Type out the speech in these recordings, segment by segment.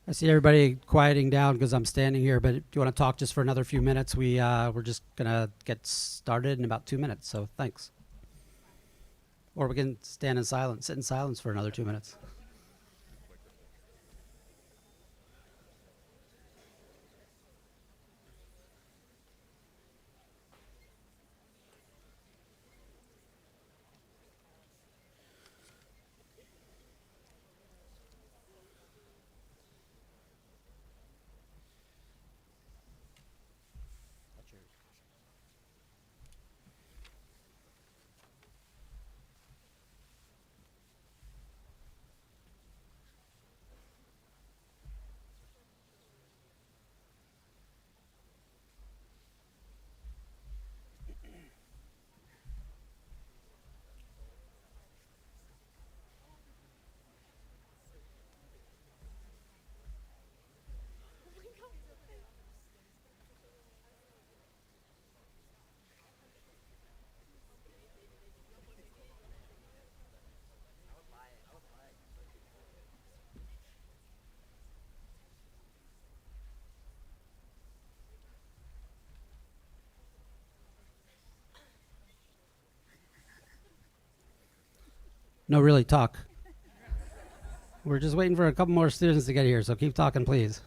I see everybody quieting down because I'm standing here, but if you want to talk just for another few minutes, we're just going to get started in about 2 minutes, so thanks. Or we can stand in silence, sit in silence for another 2 minutes. No, really, talk. We're just waiting for a couple more students to get here, so keep talking, please.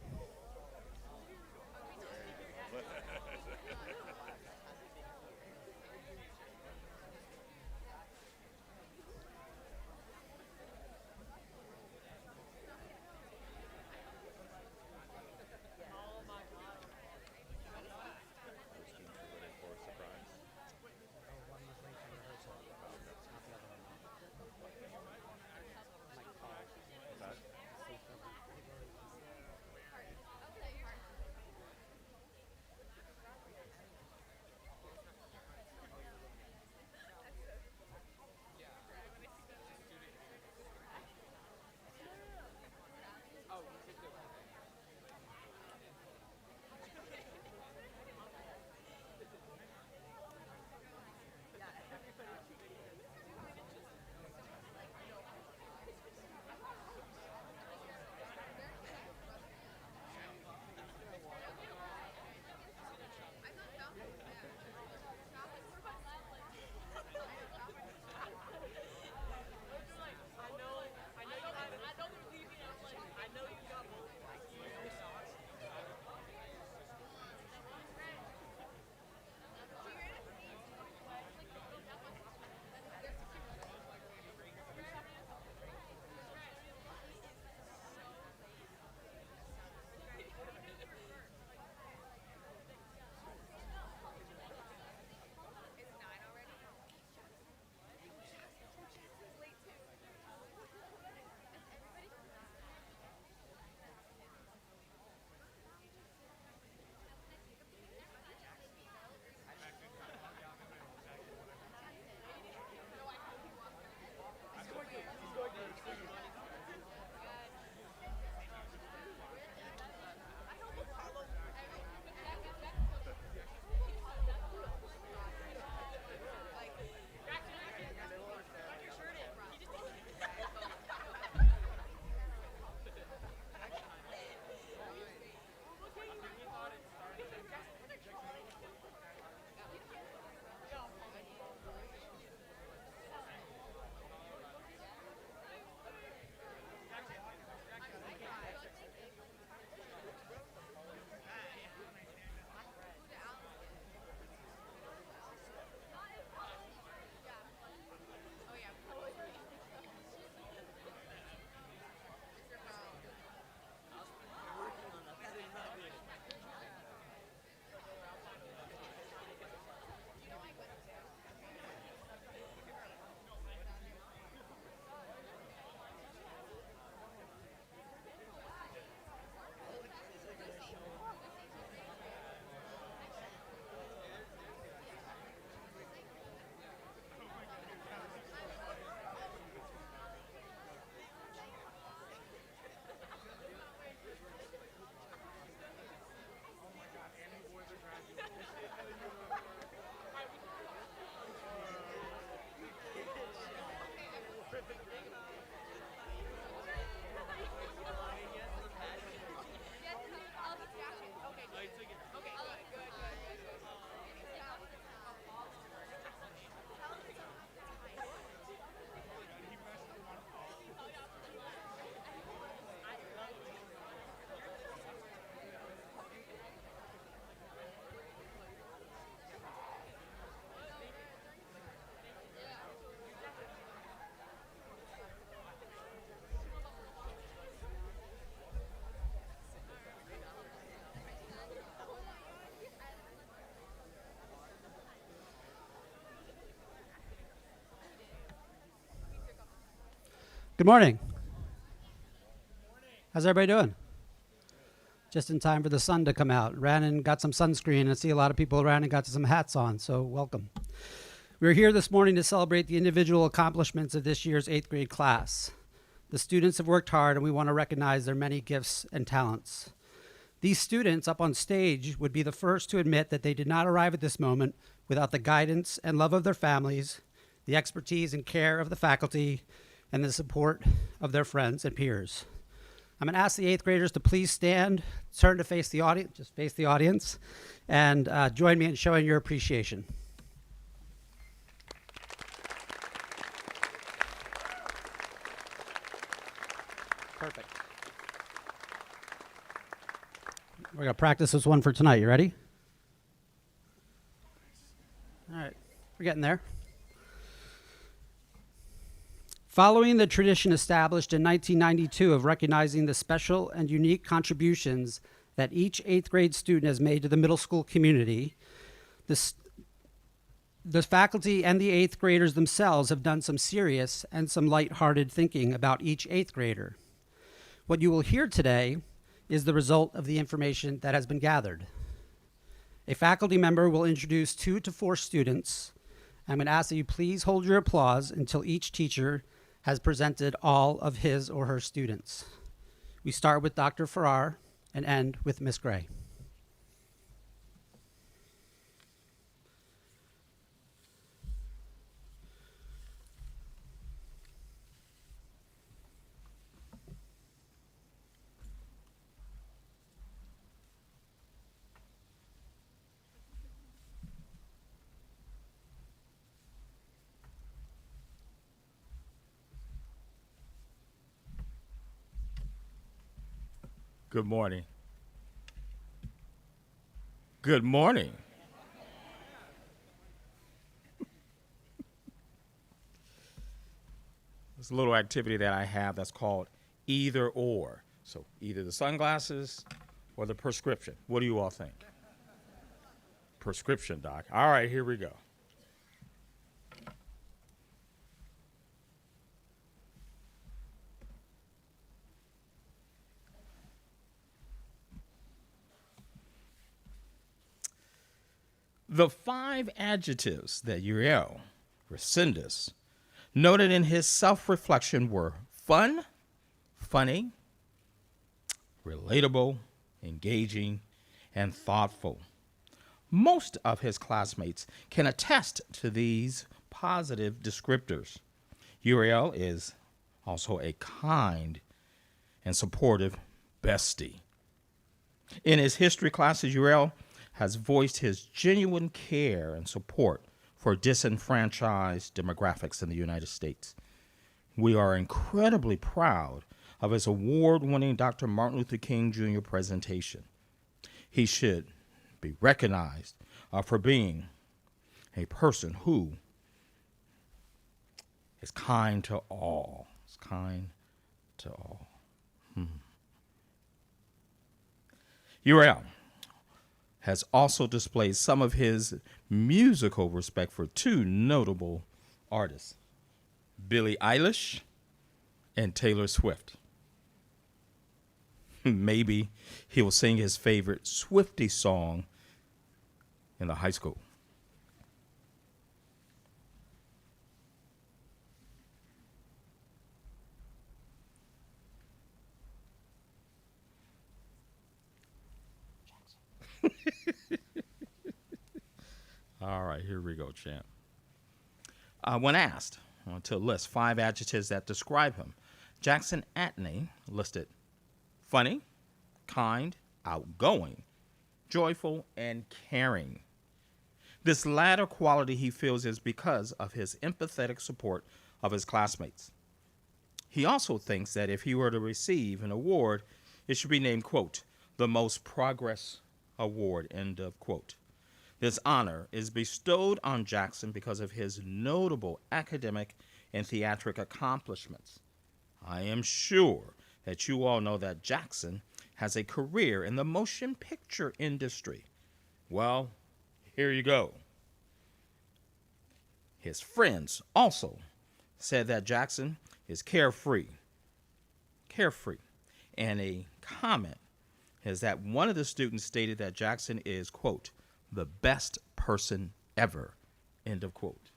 Good morning. How's everybody doing? Just in time for the sun to come out. Ran and got some sunscreen. I see a lot of people around and got some hats on, so welcome. We're here this morning to celebrate the individual accomplishments of this year's 8th grade class. The students have worked hard, and we want to recognize their many gifts and talents. These students up on stage would be the first to admit that they did not arrive at this moment without the guidance and love of their families, the expertise and care of the faculty, and the support of their friends and peers. I'm going to ask the 8th graders to please stand, turn to face the audience, just face the audience, and join me in showing your appreciation. Perfect. We're going to practice this one for tonight. You ready? All right. We're getting there. Following the tradition established in 1992 of recognizing the special and unique contributions that each 8th grade student has made to the middle school community, the faculty and the 8th graders themselves have done some serious and some lighthearted thinking about each 8th grader. What you will hear today is the result of the information that has been gathered. A faculty member will introduce 2 to 4 students. I'm going to ask that you please hold your applause until each teacher has presented all of his or her students. We start with Dr. Farrar and end with Ms. Gray. Good morning. Good morning. There's a little activity that I have that's called either or. So either the sunglasses or the prescription. What do you all think? Prescription, Doc. All right, here we go. The 5 adjectives that Uriel Resendez noted in his self-reflection were fun, funny, relatable, engaging, and thoughtful. Most of his classmates can attest to these positive descriptors. Uriel is also a kind and supportive bestie. In his history classes, Uriel has voiced his genuine care and support for disenfranchised demographics in the United States. We are incredibly proud of his award-winning Dr. Martin Luther King Jr. presentation. He should be recognized for being a person who is kind to all. Is kind to all. Uriel has also displayed some of his musical respect for 2 notable artists, Billie Eilish and Taylor Swift. Maybe he will sing his favorite Swiftie song in the high school. All right, here we go, champ. When asked to list 5 adjectives that describe him, Jackson Atney listed funny, kind, outgoing, joyful, and caring. This latter quality he feels is because of his empathetic support of his classmates. He also thinks that if he were to receive an award, it should be named, quote, the Most Progress Award, end of quote. This honor is bestowed on Jackson because of his notable academic and theatric accomplishments. I am sure that you all know that Jackson has a career in the motion picture industry. Well, here you go. His friends also said that Jackson is carefree. Carefree. And a comment is that one of the students stated that Jackson is, quote, the best person ever, end of quote.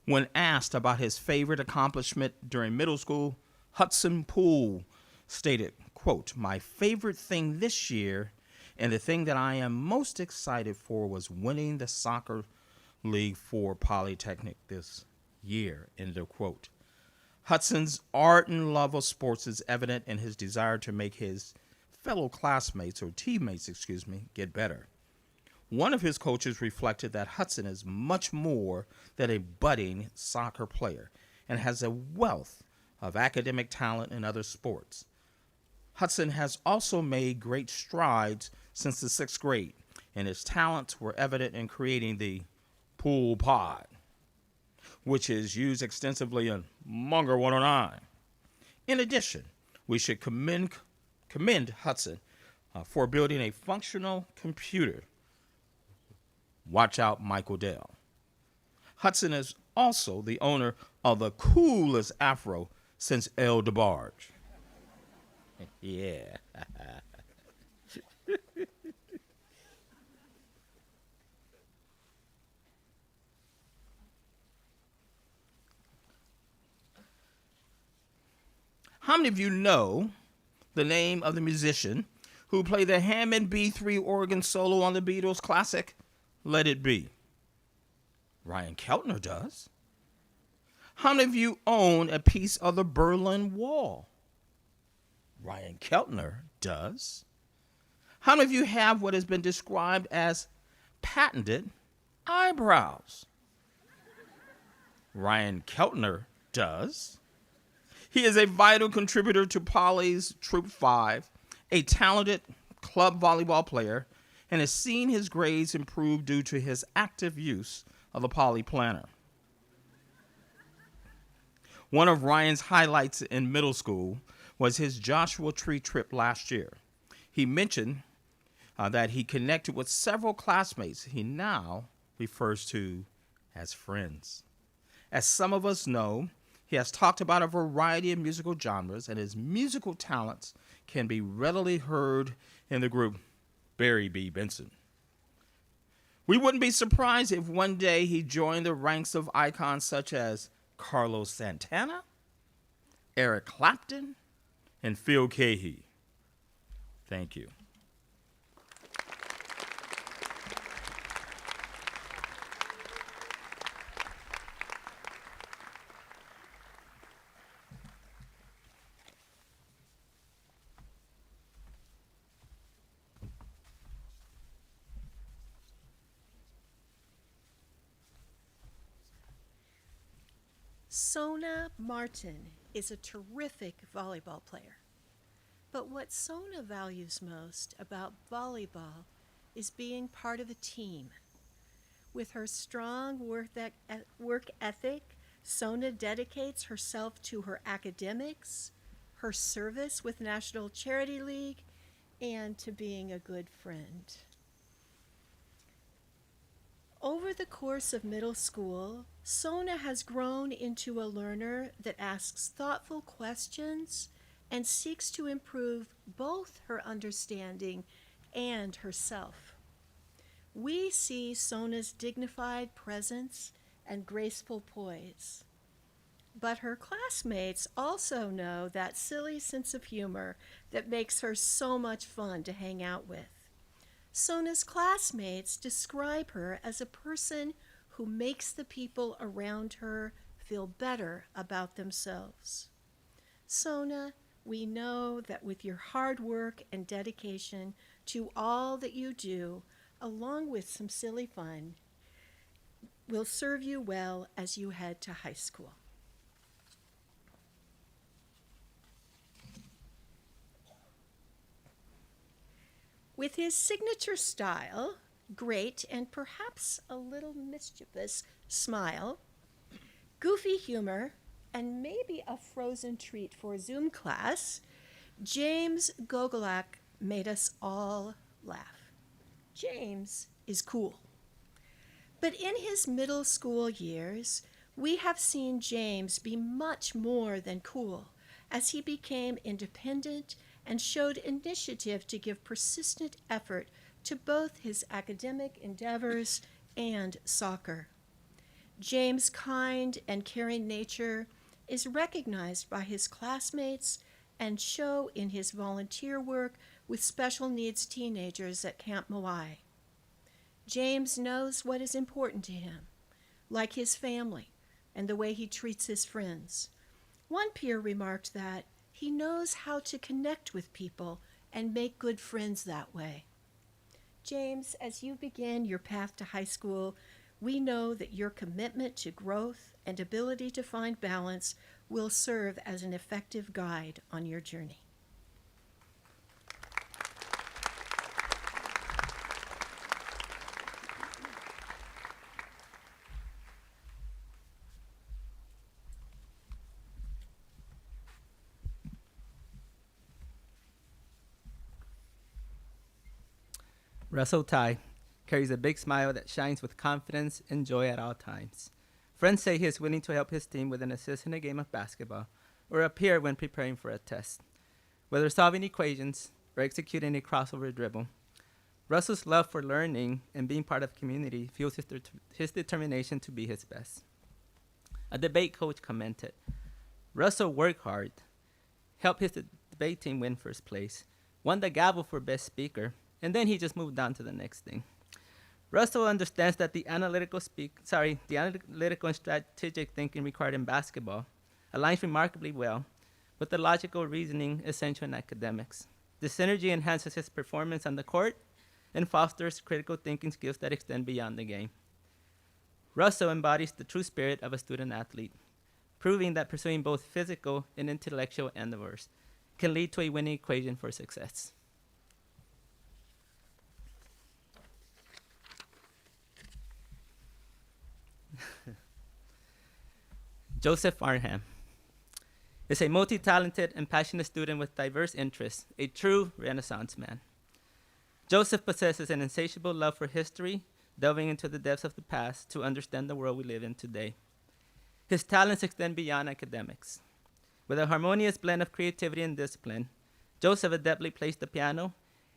When asked about his favorite accomplishment during middle school, Hudson Poole stated, quote, my favorite thing this year and the thing that I am most excited for was winning the soccer league for Polytechnic this year, end of quote. Hudson's ardent love of sports is evident in his desire to make his fellow classmates, or teammates, get better. One of his coaches reflected that Hudson is much more than a budding soccer player and has a wealth of academic talent in other sports. Hudson has also made great strides since the 6th grade, and his talents were evident in creating the pool pod, which is used extensively in Munger 109. In addition, we should commend Hudson for building a functional computer. Watch out, Michael Dell. Hudson is also the owner of the coolest afro since El DeBarge. Yeah. How many of you know the name of the musician who played the Hammond B3 organ solo on the Beatles classic, Let It Be? Ryan Keltner does. How many of you own a piece of the Berlin Wall? Ryan Keltner does. How many of you have what has been described as patented eyebrows? Ryan Keltner does. He is a vital contributor to Poly's Troop 5, a talented club volleyball player, and has seen his grades improve due to his active use of the Poly Planner. One of Ryan's highlights in middle school was his Joshua Tree trip last year. He mentioned that he connected with several classmates he now refers to as friends. As some of us know, he has talked about a variety of musical genres, and his musical talents can be readily heard in the group Barry B. Benson. We wouldn't be surprised if one day he joined the ranks of icons such as Carlos Santana, Eric Clapton, and Phil Cahy. Thank you. Sona Martin is a terrific volleyball player. But what Sona values most about volleyball is being part of a team. With her strong work ethic, Sona dedicates herself to her academics, her service with National Charity League, and to being a good friend. Over the course of middle school, Sona has grown into a learner that asks thoughtful questions and seeks to improve both her understanding and herself. We see Sona's dignified presence and graceful poise. But her classmates also know that silly sense of humor that makes her so much fun to hang out with. Sona's classmates describe her as a person who makes the people around her feel better about themselves. Sona, we know that with your hard work and dedication to all that you do, along with some silly fun, will serve you well as you head to high school. With his signature style, great and perhaps a little mischievous smile, goofy humor, and maybe a frozen treat for Zoom class, James Gogolak made us all laugh. James is cool. But in his middle school years, we have seen James be much more than cool as he became independent and showed initiative to give persistent effort to both his academic endeavors and soccer. James' kind and caring nature is recognized by his classmates and show in his volunteer work with special needs teenagers at Camp Moai. James knows what is important to him, like his family and the way he treats his friends. One peer remarked that he knows how to connect with people and make good friends that way. James, as you begin your path to high school, we know that your commitment to growth and ability to find balance will serve as an effective guide on your journey. Russell Ty carries a big smile that shines with confidence and joy at all times. Friends say he is willing to help his team with an assist in a game of basketball or appear when preparing for a test. Whether solving equations or executing a crossover dribble, Russell's love for learning and being part of community fuels his determination to be his best. A debate coach commented, "Russell worked hard, helped his debate team win first place, won the gavel for best speaker, and then he just moved on to the next thing." Russell understands that the analytical and strategic thinking required in basketball aligns remarkably well with the logical reasoning essential in academics. This synergy enhances his performance on the court and fosters critical thinking skills that extend beyond the game. Russell embodies the true spirit of a student athlete, proving that pursuing both physical and intellectual endeavors can lead to a winning equation for success. Joseph Arhan is a multi-talented and passionate student with diverse interests, a true Renaissance man. Joseph possesses an insatiable love for history, delving into the depths of the past to understand the world we live in today. His talents extend beyond academics. With a harmonious blend of creativity and discipline, Joseph adeptly plays the piano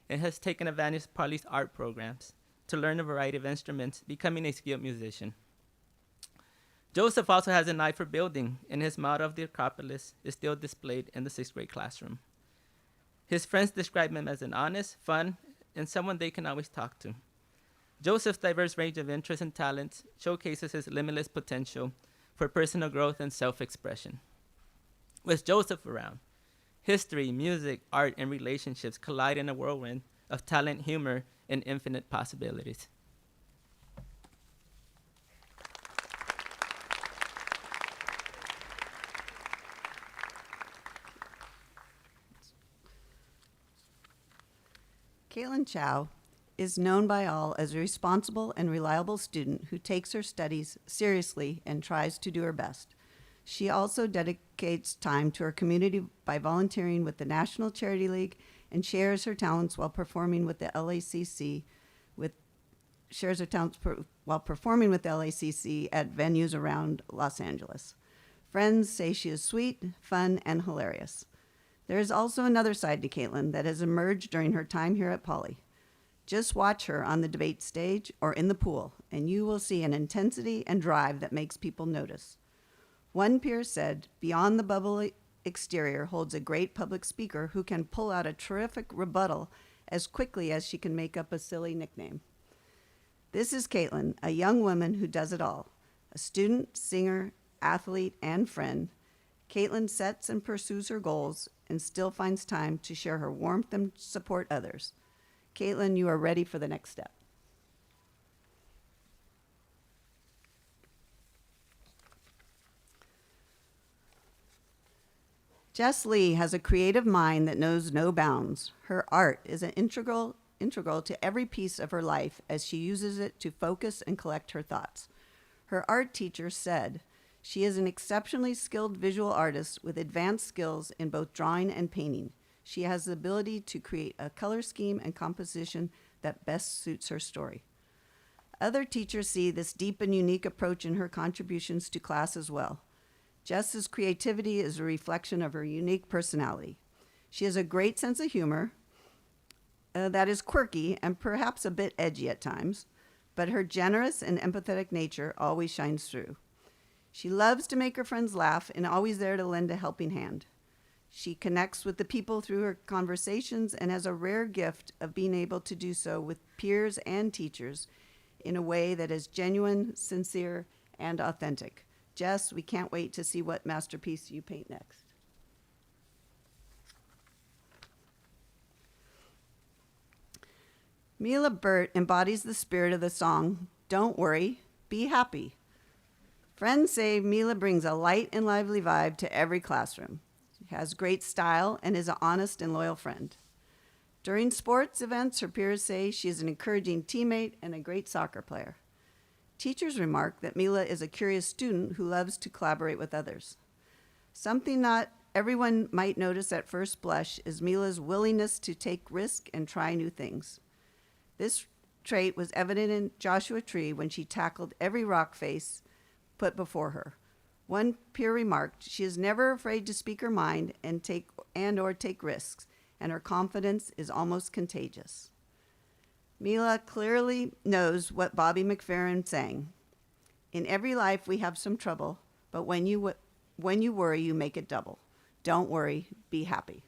and has taken advantage of Parley's art programs to learn a variety of instruments, becoming a skilled musician. Joseph also has an eye for building, and his model of the Acropolis is still displayed in the 6th grade classroom. His friends describe him as an honest, fun, and someone they can always talk to. Joseph's diverse range of interests and talents showcases his limitless potential for personal growth and self-expression. With Joseph around, history, music, art, and relationships collide in a whirlwind of talent, humor, and infinite possibilities. Caitlyn Chow is known by all as a responsible and reliable student who takes her studies seriously and tries to do her best. She also dedicates time to her community by volunteering with the National Charity League and shares her talents while performing with the LACC at venues around Los Angeles. Friends say she is sweet, fun, and hilarious. There is also another side to Caitlyn that has emerged during her time here at Poly. Just watch her on the debate stage or in the pool, and you will see an intensity and drive that makes people notice. One peer said, "Beyond the bubble exterior holds a great public speaker who can pull out a terrific rebuttal as quickly as she can make up a silly nickname." This is Caitlyn, a young woman who does it all. A student, singer, athlete, and friend, Caitlyn sets and pursues her goals and still finds time to share her warmth and support others. Caitlyn, you are ready for the next step. Jess Lee has a creative mind that knows no bounds. Her art is an integral to every piece of her life as she uses it to focus and collect her thoughts. Her art teacher said, "She is an exceptionally skilled visual artist with advanced skills in both drawing and painting. She has the ability to create a color scheme and composition that best suits her story. Other teachers see this deep and unique approach in her contributions to class as well. Jess's creativity is a reflection of her unique personality. She has a great sense of humor that is quirky and perhaps a bit edgy at times, but her generous and empathetic nature always shines through. She loves to make her friends laugh and always there to lend a helping hand. She connects with the people through her conversations and has a rare gift of being able to do so with peers and teachers in a way that is genuine, sincere, and authentic. Jess, we can't wait to see what masterpiece you paint next. Mila Burt embodies the spirit of the song, Don't Worry, Be Happy. Friends say Mila brings a light and lively vibe to every classroom. She has great style and is an honest and loyal friend. During sports events, her peers say she is an encouraging teammate and a great soccer player. Teachers remark that Mila is a curious student who loves to collaborate with others. Something not everyone might notice at first blush is Mila's willingness to take risk and try new things. This trait was evident in Joshua Tree when she tackled every rock face put before her. One peer remarked, she is never afraid to speak her mind and or take risks, and her confidence is almost contagious. Mila clearly knows what Bobby McFerrin sang. In every life we have some trouble, but when you worry, you make it double. Don't worry, be happy.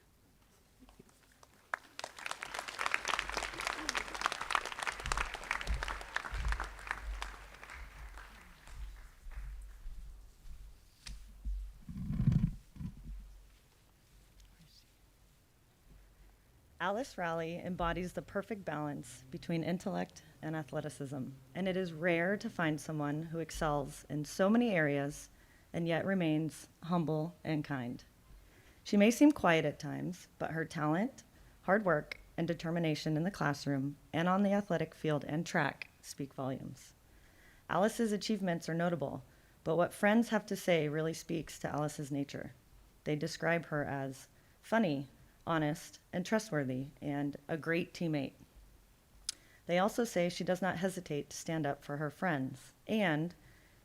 Alice Raleigh embodies the perfect balance between intellect and athleticism, and it is rare to find someone who excels in so many areas and yet remains humble and kind. She may seem quiet at times, but her talent, hard work, and determination in the classroom and on the athletic field and track speak volumes. Alice's achievements are notable, but what friends have to say really speaks to Alice's nature. They describe her as funny, honest, and trustworthy, and a great teammate. They also say she does not hesitate to stand up for her friends, and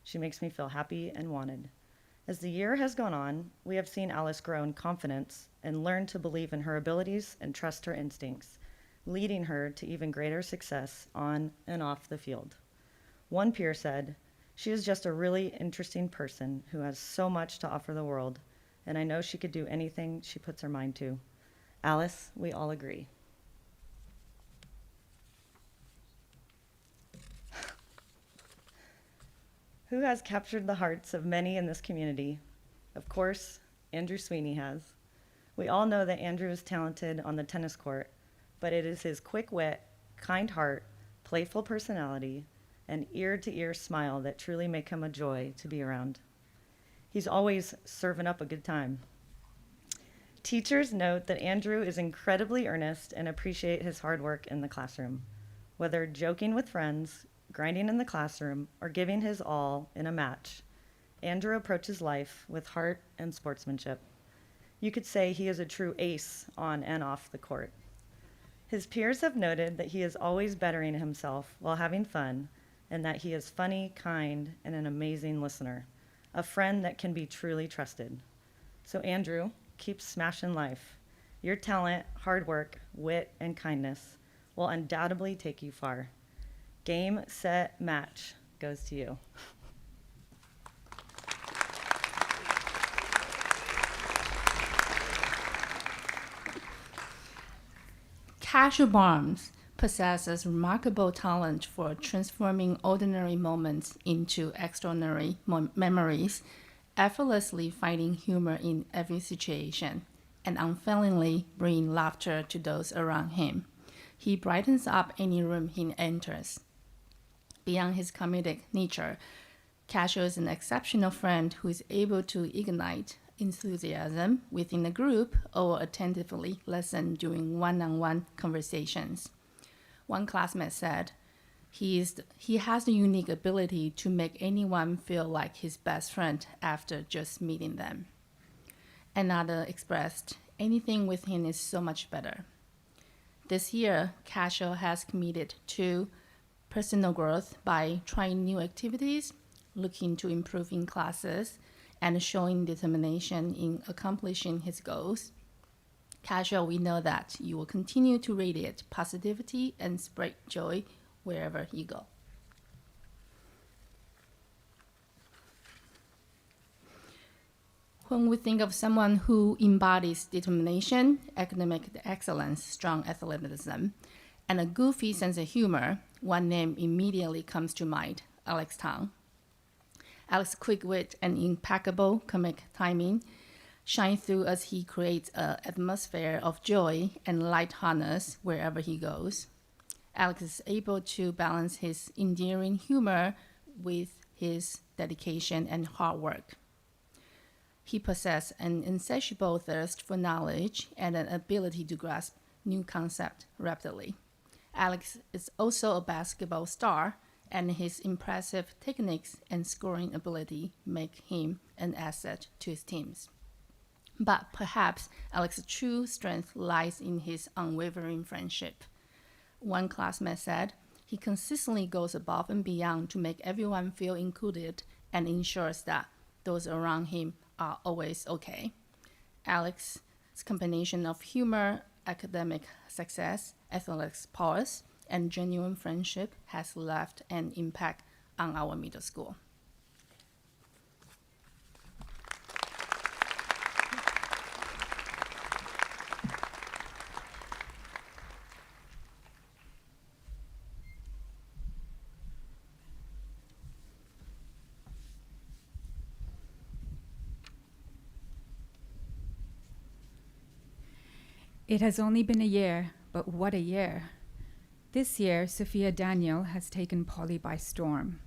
she makes me feel happy and wanted. As the year has gone on, we have seen Alice grow in confidence and learn to believe in her abilities and trust her instincts, leading her to even greater success on and off the field. One peer said, "She is just a really interesting person who has so much to offer the world, and I know she could do anything she puts her mind to." Alice, we all agree. Who has captured the hearts of many in this community? Of course, Andrew Sweeney has. We all know that Andrew is talented on the tennis court, but it is his quick wit, kind heart, playful personality, and ear-to-ear smile that truly make him a joy to be around. He's always serving up a good time. Teachers note that Andrew is incredibly earnest and appreciate his hard work in the classroom. Whether joking with friends, grinding in the classroom, or giving his all in a match, Andrew approaches life with heart and sportsmanship. You could say he is a true ace on and off the court. His peers have noted that he is always bettering himself while having fun, and that he is funny, kind, and an amazing listener, a friend that can be truly trusted. So Andrew, keep smashing life. Your talent, hard work, wit, and kindness will undoubtedly take you far. Game, set, match goes to you. Cashew Barnes possesses remarkable talent for transforming ordinary moments into extraordinary memories, effortlessly finding humor in every situation, and unfailingly bringing laughter to those around him. He brightens up any room he enters. Beyond his comedic nature, Cashew is an exceptional friend who is able to ignite enthusiasm within the group or attentively listen during one-on-one conversations. One classmate said, he has the unique ability to make anyone feel like his best friend after just meeting them. Another expressed anything with him is so much better. This year, Cashel has committed to personal growth by trying new activities, looking to improve in classes, and showing determination in accomplishing his goals. Cashel, we know that you will continue to radiate positivity and spread joy wherever you go. When we think of someone who embodies determination, academic excellence, strong athleticism, and a goofy sense of humor, one name immediately comes to mind: Alex Tang. Alex's quick wit and impeccable comic timing shine through as he creates an atmosphere of joy and lightheartedness wherever he goes. Alex is able to balance his endearing humor with his dedication and hard work. He possesses an insatiable thirst for knowledge and an ability to grasp new concepts rapidly. Alex is also a basketball star, and his impressive techniques and scoring ability make him an asset to his teams. But perhaps Alex's true strength lies in his unwavering friendship. One classmate said, he consistently goes above and beyond to make everyone feel included and ensures that those around him are always okay. Alex's combination of humor, academic success, athletics prowess, and genuine friendship has left an impact on our middle school. It has only been a year, but what a year. This year, Sophia Daniel has taken Polly by storm.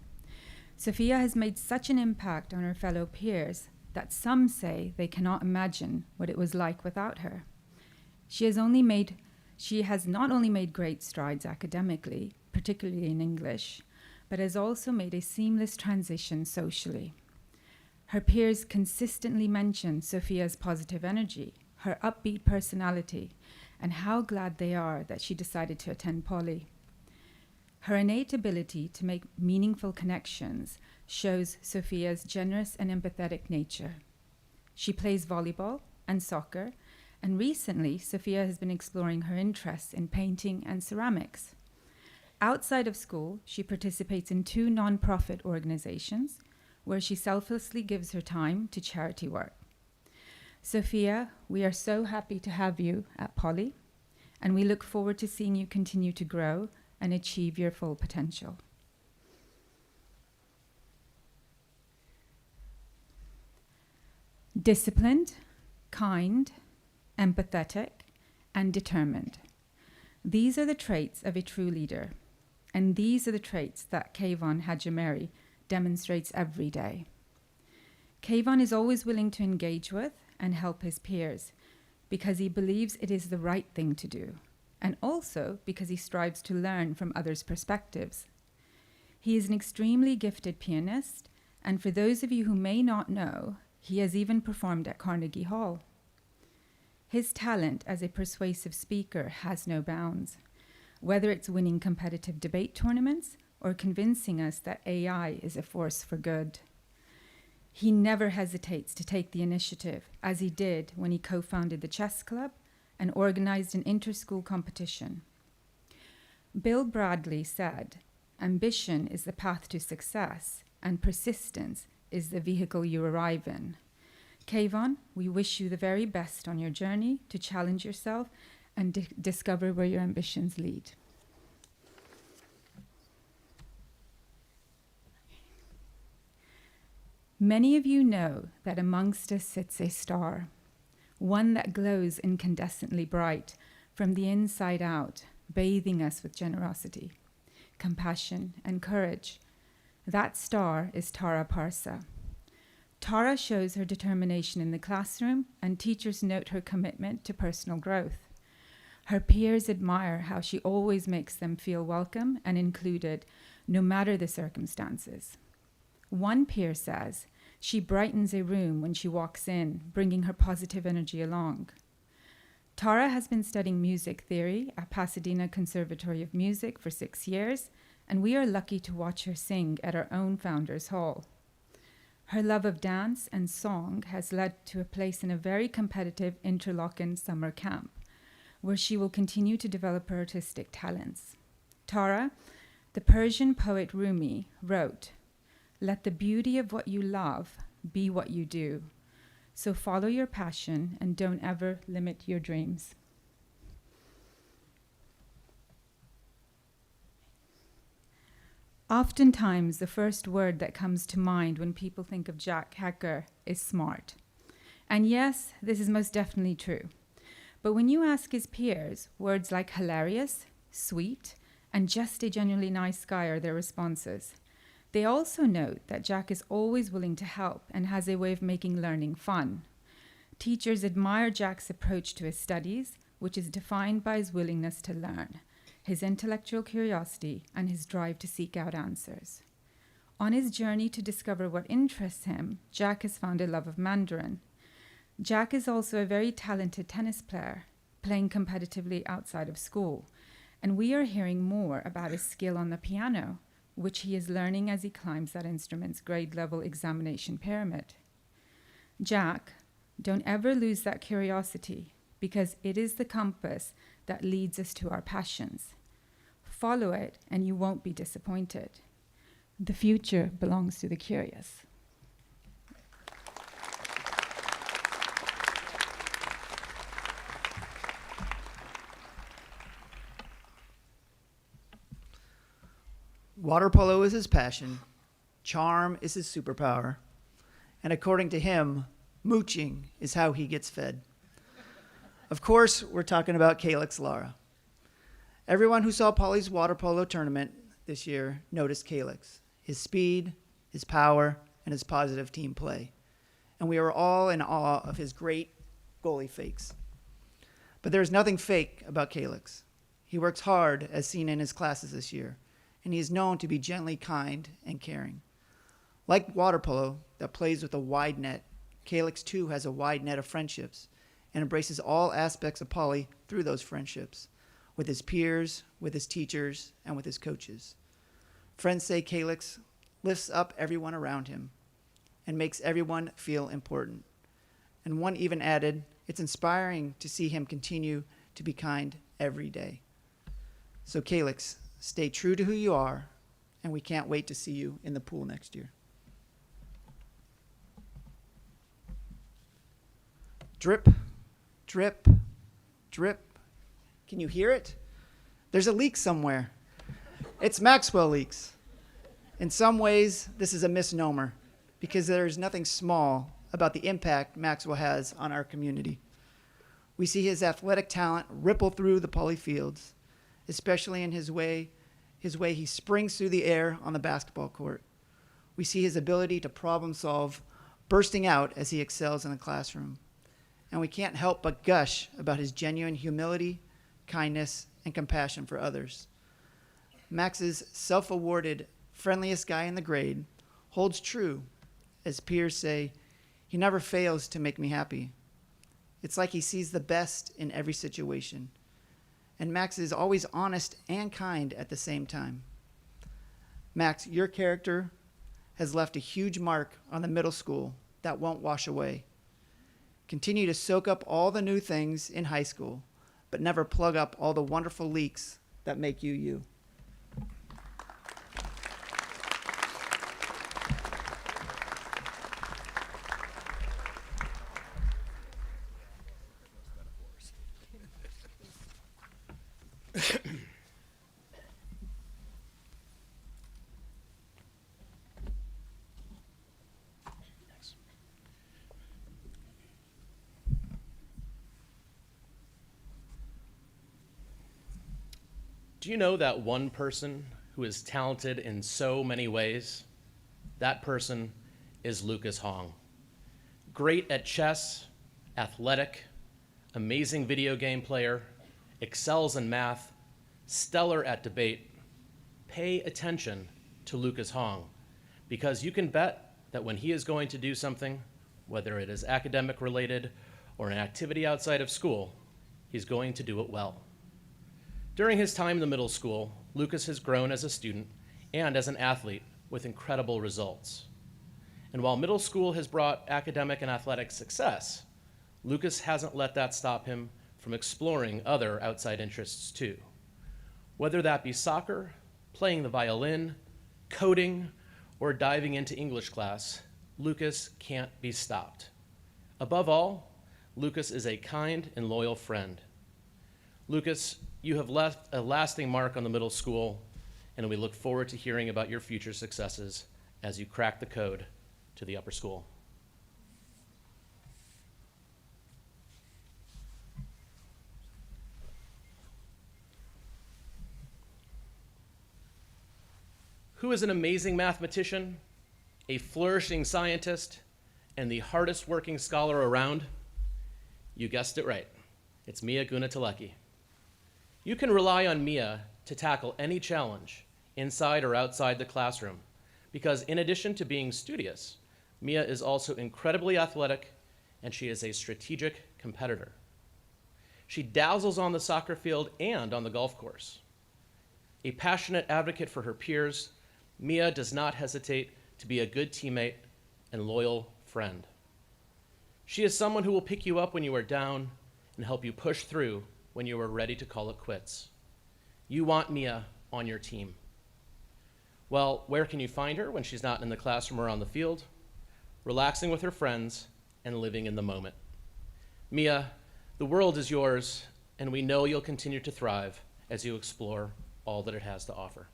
Sophia has made such an impact on her fellow peers that some say they cannot imagine what it was like without her. She has not only made great strides academically, particularly in English, but has also made a seamless transition socially. Her peers consistently mention Sophia's positive energy, her upbeat personality, and how glad they are that she decided to attend Poly. Her innate ability to make meaningful connections shows Sophia's generous and empathetic nature. She plays volleyball and soccer, and recently Sophia has been exploring her interests in painting and ceramics. Outside of school, she participates in 2 non-profit organizations where she selflessly gives her time to charity work. Sophia, we are so happy to have you at Poly, and we look forward to seeing you continue to grow and achieve your full potential. Disciplined, kind, empathetic, and determined. These are the traits of a true leader, and these are the traits that Kayvon Hajimeri demonstrates every day. Kayvon is always willing to engage with and help his peers because he believes it is the right thing to do, and also because he strives to learn from others' perspectives. He is an extremely gifted pianist, and for those of you who may not know, he has even performed at Carnegie Hall. His talent as a persuasive speaker has no bounds, whether it's winning competitive debate tournaments or convincing us that AI is a force for good. He never hesitates to take the initiative, as he did when he co-founded the chess club and organized an inter-school competition. Bill Bradley said, "Ambition is the path to success, and persistence is the vehicle you arrive in." Kayvon, we wish you the very best on your journey to challenge yourself and discover where your ambitions lead. Many of you know that amongst us sits a star, one that glows incandescently bright from the inside out, bathing us with generosity, compassion, and courage. That star is Tara Parsa. Tara shows her determination in the classroom, and teachers note her commitment to personal growth. Her peers admire how she always makes them feel welcome and included, no matter the circumstances. One peer says, she brightens a room when she walks in, bringing her positive energy along. Tara has been studying music theory at Pasadena Conservatory of Music for 6 years, and we are lucky to watch her sing at our own Founders Hall. Her love of dance and song has led to a place in a very competitive Interlochen summer camp, where she will continue to develop her artistic talents. Tara, the Persian poet Rumi, wrote, "Let the beauty of what you love be what you do. So follow your passion and don't ever limit your dreams." Oftentimes, the first word that comes to mind when people think of Jack Hacker is smart. And yes, this is most definitely true. But when you ask his peers, words like hilarious, sweet, and just a genuinely nice guy are their responses. They also note that Jack is always willing to help and has a way of making learning fun. Teachers admire Jack's approach to his studies, which is defined by his willingness to learn, his intellectual curiosity, and his drive to seek out answers. On his journey to discover what interests him, Jack has found a love of Mandarin. Jack is also a very talented tennis player, playing competitively outside of school, and we are hearing more about his skill on the piano, which he is learning as he climbs that instrument's grade-level examination pyramid. Jack, don't ever lose that curiosity, because it is the compass that leads us to our passions. Follow it, and you won't be disappointed. The future belongs to the curious. Water polo is his passion, charm is his superpower, and according to him, mooching is how he gets fed. Of course, we're talking about Calyx Lara. Everyone who saw Polly's water polo tournament this year noticed Calyx, his speed, his power, and his positive team play. And we are all in awe of his great goalie fakes. But there's nothing fake about Calyx. He works hard, as seen in his classes this year, and he is known to be gently kind and caring. Like water polo that plays with a wide net, Calyx too has a wide net of friendships and embraces all aspects of poly through those friendships, with his peers, with his teachers, and with his coaches. Friends say Calyx lifts up everyone around him and makes everyone feel important. And one even added, it's inspiring to see him continue to be kind every day. So Calyx, stay true to who you are, and we can't wait to see you in the pool next year. Drip, drip, drip. Can you hear it? There's a leak somewhere. It's Maxwell leaks. In some ways, this is a misnomer because there is nothing small about the impact Maxwell has on our community. We see his athletic talent ripple through the poly fields, especially in his way he springs through the air on the basketball court. We see his ability to problem solve bursting out as he excels in the classroom. And we can't help but gush about his genuine humility, kindness, and compassion for others. Max's self-awarded friendliest guy in the grade holds true, as peers say, he never fails to make me happy. It's like he sees the best in every situation. And Max is always honest and kind at the same time. Max, your character has left a huge mark on the middle school that won't wash away. Continue to soak up all the new things in high school, but never plug up all the wonderful leaks that make you you. Do you know that one person who is talented in so many ways? That person is Lucas Hong. Great at chess, athletic, amazing video game player, excels in math, stellar at debate. Pay attention to Lucas Hong, because you can bet that when he is going to do something, whether it is academic related or an activity outside of school, he's going to do it well. During his time in the middle school, Lucas has grown as a student and as an athlete with incredible results. And while middle school has brought academic and athletic success, Lucas hasn't let that stop him from exploring other outside interests too. Whether that be soccer, playing the violin, coding, or diving into English class, Lucas can't be stopped. Above all, Lucas is a kind and loyal friend. Lucas, you have left a lasting mark on the middle school, and we look forward to hearing about your future successes as you crack the code to the upper school. Who is an amazing mathematician, a flourishing scientist, and the hardest working scholar around? You guessed it right. It's Mia Gunatelecki. You can rely on Mia to tackle any challenge inside or outside the classroom because in addition to being studious, Mia is also incredibly athletic and she is a strategic competitor. She dazzles on the soccer field and on the golf course. A passionate advocate for her peers, Mia does not hesitate to be a good teammate and loyal friend. She is someone who will pick you up when you are down and help you push through when you are ready to call it quits. You want Mia on your team. Well, where can you find her when she's not in the classroom or on the field? Relaxing with her friends and living in the moment. Mia, the world is yours, and we know you'll continue to thrive as you explore all that it has to offer.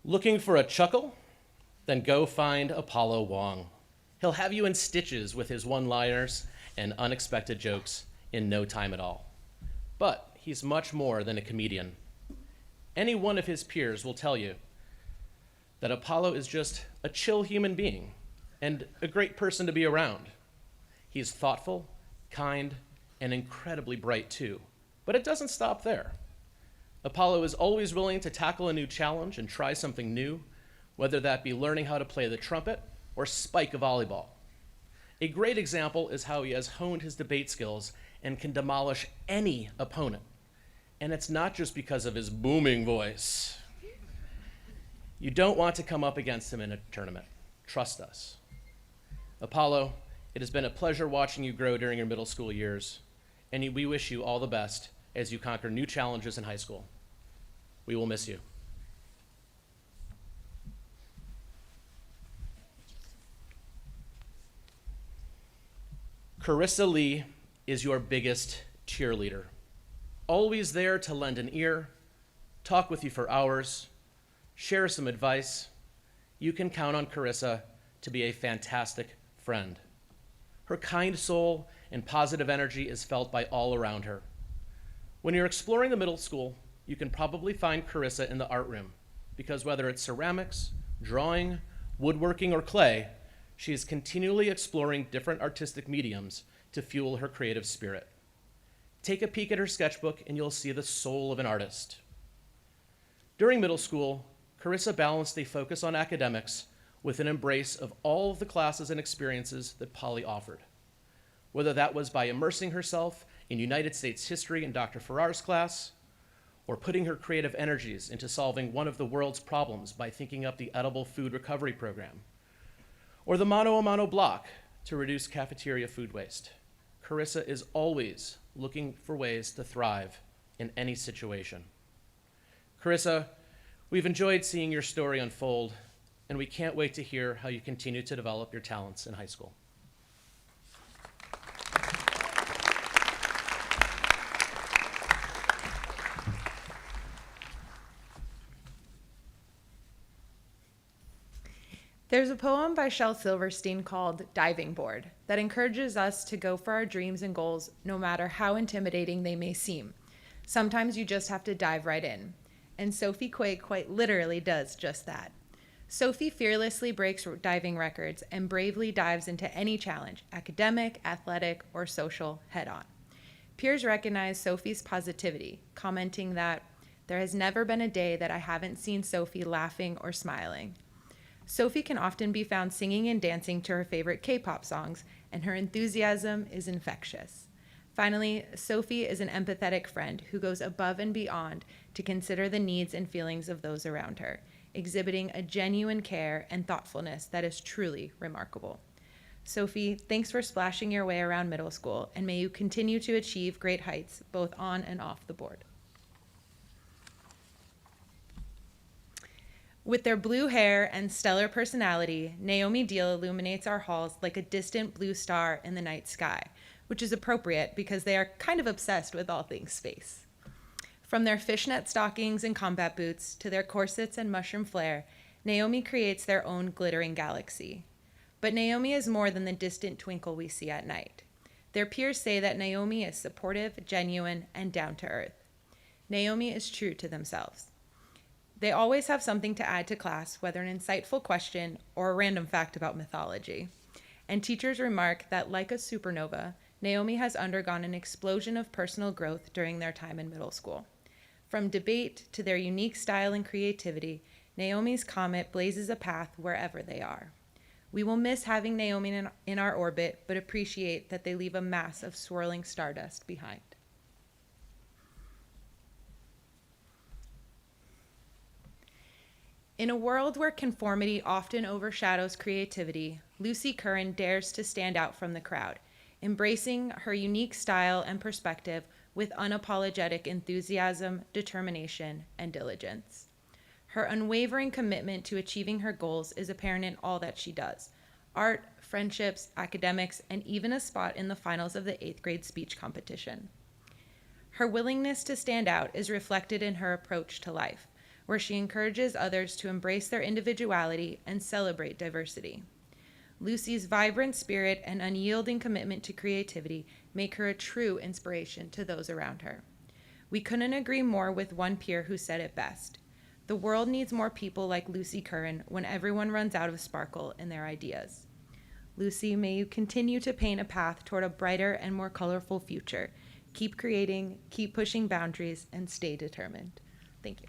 Looking for a chuckle? Then go find Apollo Wong. He'll have you in stitches with his one-liners and unexpected jokes in no time at all. But he's much more than a comedian. Any one of his peers will tell you that Apollo is just a chill human being and a great person to be around. He's thoughtful, kind, and incredibly bright too. But it doesn't stop there. Apollo is always willing to tackle a new challenge and try something new, whether that be learning how to play the trumpet or spike a volleyball. A great example is how he has honed his debate skills and can demolish any opponent. And it's not just because of his booming voice. You don't want to come up against him in a tournament. Trust us. Apollo, it has been a pleasure watching you grow during your middle school years, and we wish you all the best as you conquer new challenges in high school. We will miss you. Carissa Lee is your biggest cheerleader. Always there to lend an ear, talk with you for hours, share some advice. You can count on Carissa to be a fantastic friend. Her kind soul and positive energy is felt by all around her. When you're exploring the middle school, you can probably find Carissa in the art room because whether it's ceramics, drawing, woodworking, or clay, she is continually exploring different artistic mediums to fuel her creative spirit. Take a peek at her sketchbook and you'll see the soul of an artist. During middle school, Carissa balanced a focus on academics with an embrace of all of the classes and experiences that Poly offered. Whether that was by immersing herself in United States history in Dr. Farrar's class, or putting her creative energies into solving one of the world's problems by thinking up the edible food recovery program, or the mano a mano block to reduce cafeteria food waste. Carissa is always looking for ways to thrive in any situation. Carissa, we've enjoyed seeing your story unfold, and we can't wait to hear how you continue to develop your talents in high school. There's a poem by Shel Silverstein called Diving Board that encourages us to go for our dreams and goals no matter how intimidating they may seem. Sometimes you just have to dive right in. And Sophie Quay quite literally does just that. Sophie fearlessly breaks diving records and bravely dives into any challenge, academic, athletic, or social, head-on. Peers recognize Sophie's positivity, commenting that there has never been a day that I haven't seen Sophie laughing or smiling. Sophie can often be found singing and dancing to her favorite K-pop songs, and her enthusiasm is infectious. Finally, Sophie is an empathetic friend who goes above and beyond to consider the needs and feelings of those around her, exhibiting a genuine care and thoughtfulness that is truly remarkable. Sophie, thanks for splashing your way around middle school, and may you continue to achieve great heights, both on and off the board. With their blue hair and stellar personality, Naomi Deal illuminates our halls like a distant blue star in the night sky, which is appropriate because they are kind of obsessed with all things space. From their fishnet stockings and combat boots to their corsets and mushroom flair, Naomi creates their own glittering galaxy. But Naomi is more than the distant twinkle we see at night. Their peers say that Naomi is supportive, genuine, and down to earth. Naomi is true to themselves. They always have something to add to class, whether an insightful question or a random fact about mythology. And teachers remark that, like a supernova, Naomi has undergone an explosion of personal growth during their time in middle school. From debate to their unique style and creativity, Naomi's comet blazes a path wherever they are. We will miss having Naomi in our orbit, but appreciate that they leave a mass of swirling stardust behind. In a world where conformity often overshadows creativity, Lucy Curran dares to stand out from the crowd, embracing her unique style and perspective with unapologetic enthusiasm, determination, and diligence. Her unwavering commitment to achieving her goals is apparent in all that she does: art, friendships, academics, and even a spot in the finals of the 8th grade speech competition. Her willingness to stand out is reflected in her approach to life, where she encourages others to embrace their individuality and celebrate diversity. Lucy's vibrant spirit and unyielding commitment to creativity make her a true inspiration to those around her. We couldn't agree more with one peer who said it best: "The world needs more people like Lucy Curran when everyone runs out of sparkle in their ideas." Lucy, may you continue to paint a path toward a brighter and more colorful future. Keep creating, keep pushing boundaries, and stay determined. Thank you.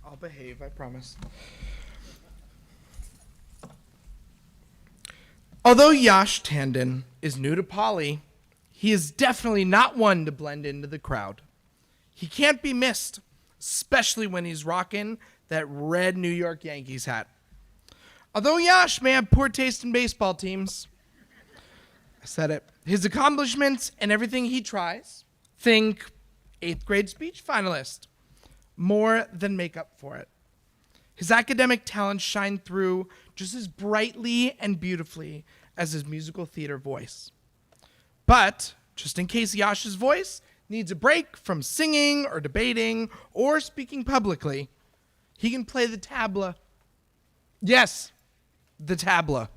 I'll behave, I promise. Although Yash Tandon is new to Poly, he is definitely not one to blend into the crowd. He can't be missed, especially when he's rocking that red New York Yankees hat. Although Yash may have poor taste in baseball teams, I said it, his accomplishments and everything he tries, think 8th grade speech finalist, more than make up for it. His academic talents shine through just as brightly and beautifully as his musical theater voice. But, just in case Yash's voice needs a break from singing or debating or speaking publicly, he can play the tabla. Yes, the tabla.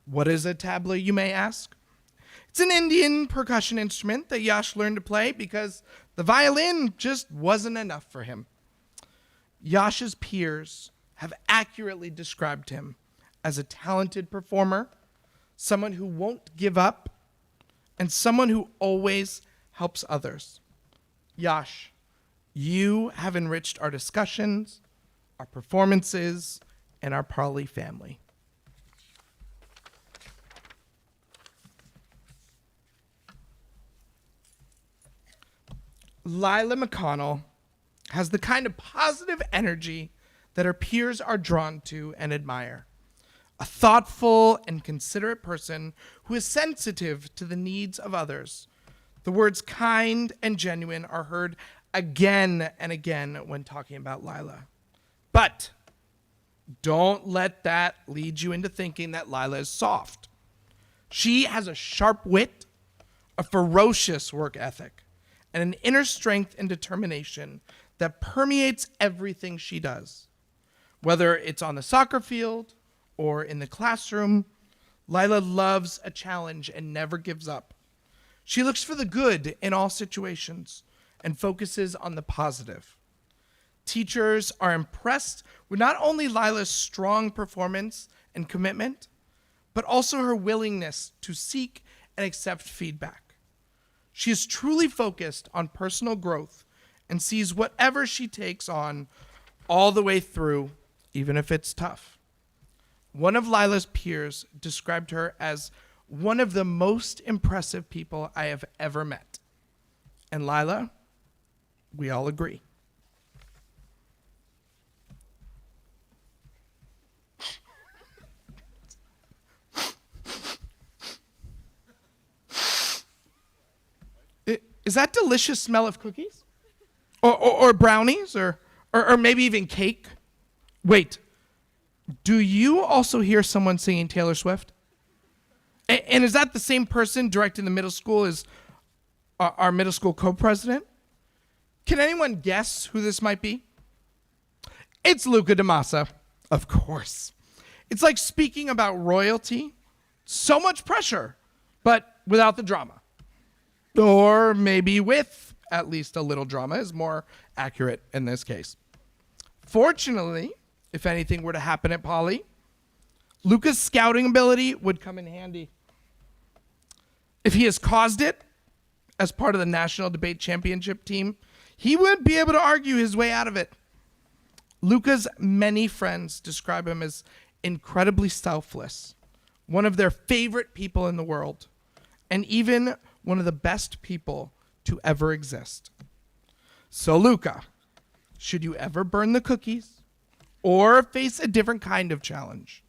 What is a tabla, you may ask? It's an Indian percussion instrument that Yash learned to play because the violin just wasn't enough for him. Yash's peers have accurately described him as a talented performer, someone who won't give up, and someone who always helps others. Yash, you have enriched our discussions, our performances, and our Poly family. Lila McConnell has the kind of positive energy that her peers are drawn to and admire. A thoughtful and considerate person who is sensitive to the needs of others. The words kind and genuine are heard again and again when talking about Lila. But don't let that lead you into thinking that Lila is soft. She has a sharp wit, a ferocious work ethic, and an inner strength and determination that permeates everything she does. Whether it's on the soccer field or in the classroom, Lila loves a challenge and never gives up. She looks for the good in all situations and focuses on the positive. Teachers are impressed with not only Lila's strong performance and commitment, but also her willingness to seek and accept feedback. She is truly focused on personal growth and sees whatever she takes on all the way through, even if it's tough. One of Lila's peers described her as one of the most impressive people I have ever met. And Lila, we all agree. Is that delicious smell of cookies? Or brownies? Or maybe even cake? Wait, do you also hear someone singing Taylor Swift? And is that the same person directing the middle school as our middle school co-president? Can anyone guess who this might be? It's Luca DeMassa, of course. It's like speaking about royalty. So much pressure, but without the drama. Or maybe with at least a little drama is more accurate in this case. Fortunately, if anything were to happen at Poly, Luca's scouting ability would come in handy. If he has caused it as part of the National Debate Championship team, he would be able to argue his way out of it. Luca's many friends describe him as incredibly selfless, one of their favorite people in the world, and even one of the best people to ever exist. So Luca, should you ever burn the cookies or face a different kind of challenge,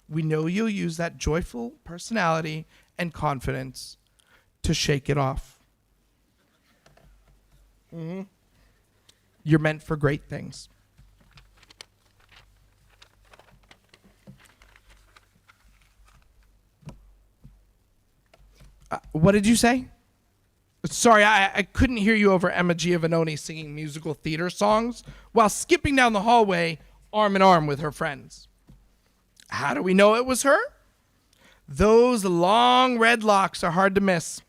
we know you'll use that joyful personality and confidence to shake it off. Mm-hmm. You're meant for great things. What did you say? Sorry, I couldn't hear you over Emma Giovannoni singing musical theater songs while skipping down the hallway arm in arm with her friends. How do we know it was her? Those long red locks are hard to miss.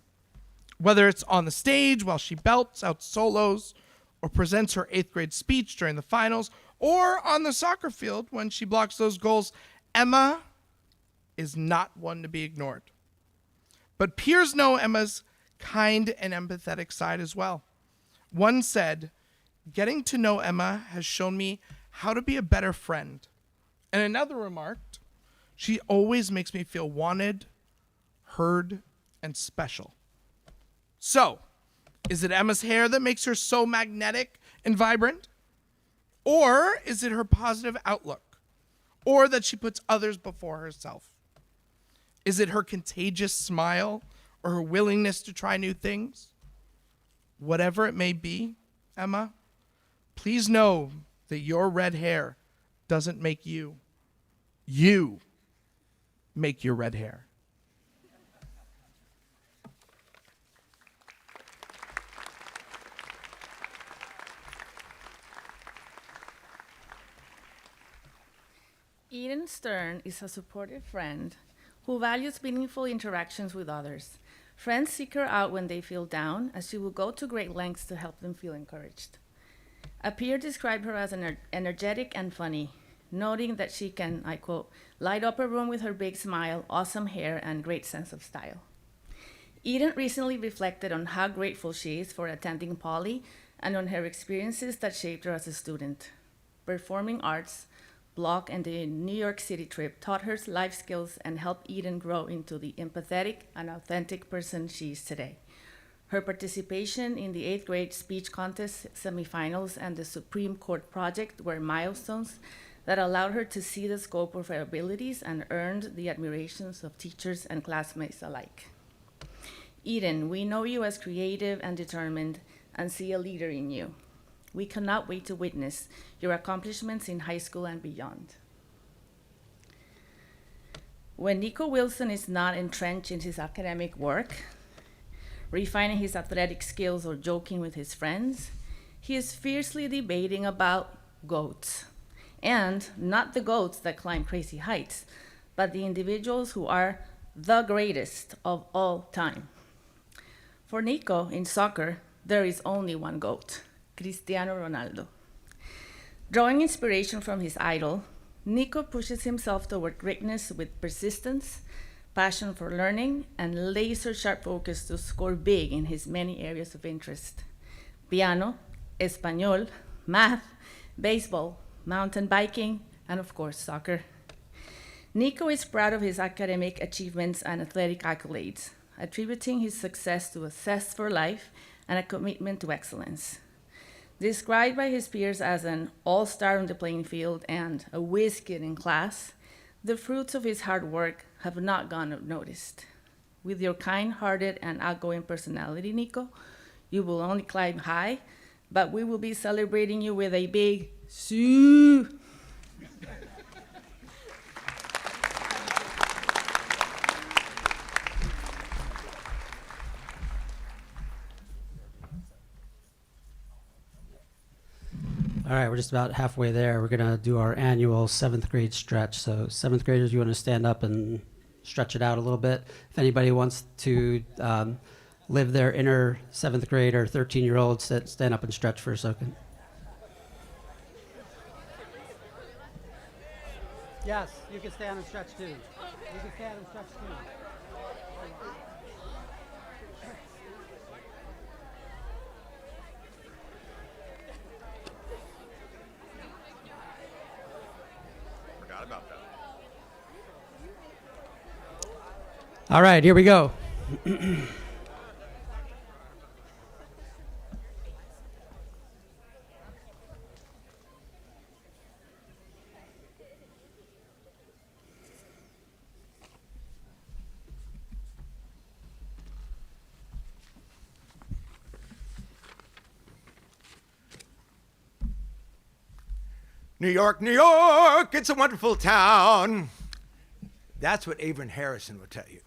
Whether it's on the stage while she belts out solos or presents her 8th grade speech during the finals or on the soccer field when she blocks those goals, Emma is not one to be ignored. But peers know Emma's kind and empathetic side as well. One said, "Getting to know Emma has shown me how to be a better friend." And another remarked, "She always makes me feel wanted, heard, and special." So, is it Emma's hair that makes her so magnetic and vibrant? Or is it her positive outlook? Or that she puts others before herself? Is it her contagious smile or her willingness to try new things? Whatever it may be, Emma, please know that your red hair doesn't make you. You make your red hair. Eden Stern is a supportive friend who values meaningful interactions with others. Friends seek her out when they feel down, as she will go to great lengths to help them feel encouraged. A peer described her as energetic and funny, noting that she can, I quote, light up a room with her big smile, awesome hair, and great sense of style. Eden recently reflected on how grateful she is for attending Poly and on her experiences that shaped her as a student. Performing arts, block, and the New York City trip taught her life skills and helped Eden grow into the empathetic and authentic person she is today. Her participation in the 8th grade speech contest semifinals and the Supreme Court project were milestones that allowed her to see the scope of her abilities and earned the admirations of teachers and classmates alike. Eden, we know you as creative and determined and see a leader in you. We cannot wait to witness your accomplishments in high school and beyond. When Nico Wilson is not entrenched in his academic work, refining his athletic skills or joking with his friends, he is fiercely debating about goats. And not the goats that climb crazy heights, but the individuals who are the greatest of all time. For Nico, in soccer, there is only one GOAT, Cristiano Ronaldo. Drawing inspiration from his idol, Nico pushes himself toward greatness with persistence, passion for learning, and laser-sharp focus to score big in his many areas of interest: piano, Espanol, math, baseball, mountain biking, and of course, soccer. Nico is proud of his academic achievements and athletic accolades, attributing his success to a zest for life and a commitment to excellence. Described by his peers as an all-star on the playing field and a whiz kid in class, the fruits of his hard work have not gone unnoticed. With your kind-hearted and outgoing personality, Nico, you will only climb high, but we will be celebrating you with a big Sue. All right, we're just about halfway there. We're going to do our annual 7th grade stretch. So 7th graders, you want to stand up and stretch it out a little bit. If anybody wants to live their inner 7th grade or 13-year-old, stand up and stretch for a second. Yes, you can stand and stretch too. You can stand and stretch too. About that. All right, here we go. New York, New York, it's a wonderful town. That's what Avon Harrison will tell you.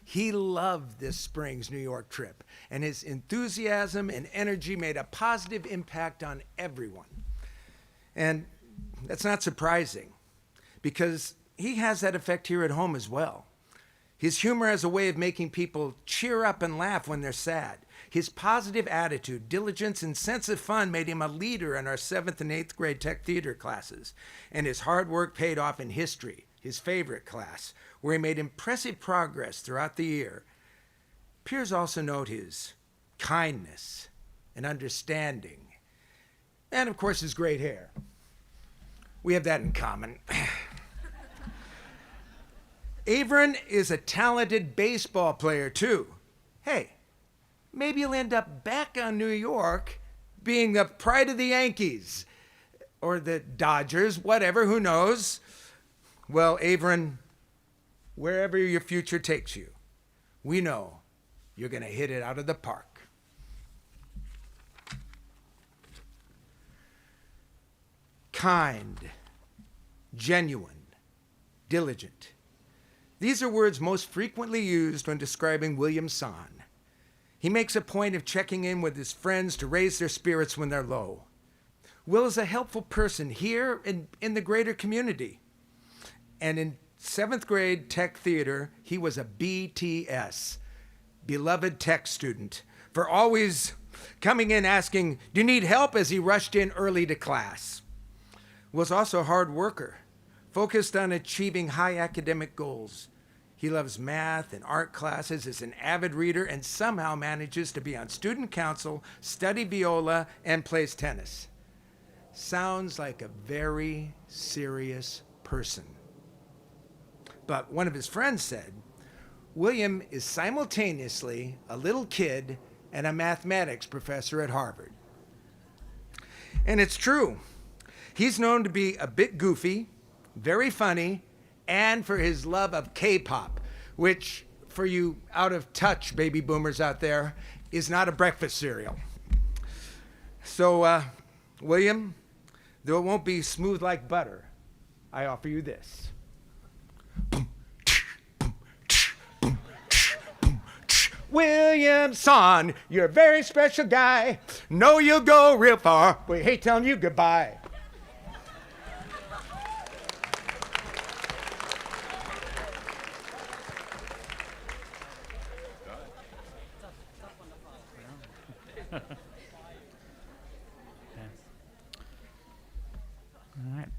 He loved this spring's New York trip, and his enthusiasm and energy made a positive impact on everyone. And that's not surprising, because he has that effect here at home as well. His humor has a way of making people cheer up and laugh when they're sad. His positive attitude, diligence, and sense of fun made him a leader in our 7th and 8th grade tech theater classes. And his hard work paid off in history, his favorite class, where he made impressive progress throughout the year. Peers also note his kindness and understanding, and of course his great hair. We have that in common. Avon is a talented baseball player too. Hey, maybe you'll end up back on New York being the pride of the Yankees or the Dodgers, whatever, who knows? Well, Avon, wherever your future takes you, we know you're going to hit it out of the park. Kind, genuine, diligent. These are words most frequently used when describing William Son. He makes a point of checking in with his friends to raise their spirits when they're low. Will is a helpful person here and in the greater community. And in 7th grade tech theater, he was a BTS, beloved tech student, for always coming in asking, "Do you need help?" as he rushed in early to class. Was also a hard worker, focused on achieving high academic goals. He loves math and art classes, is an avid reader, and somehow manages to be on student council, study viola, and plays tennis. Sounds like a very serious person. But one of his friends said, William is simultaneously a little kid and a mathematics professor at Harvard. And it's true. He's known to be a bit goofy, very funny, and for his love of K-pop, which, for you out-of-touch baby boomers out there, is not a breakfast cereal. So, William, though it won't be smooth like butter, I offer you this. William Son, you're a very special guy. Know you'll go real far. We hate telling you goodbye. All right.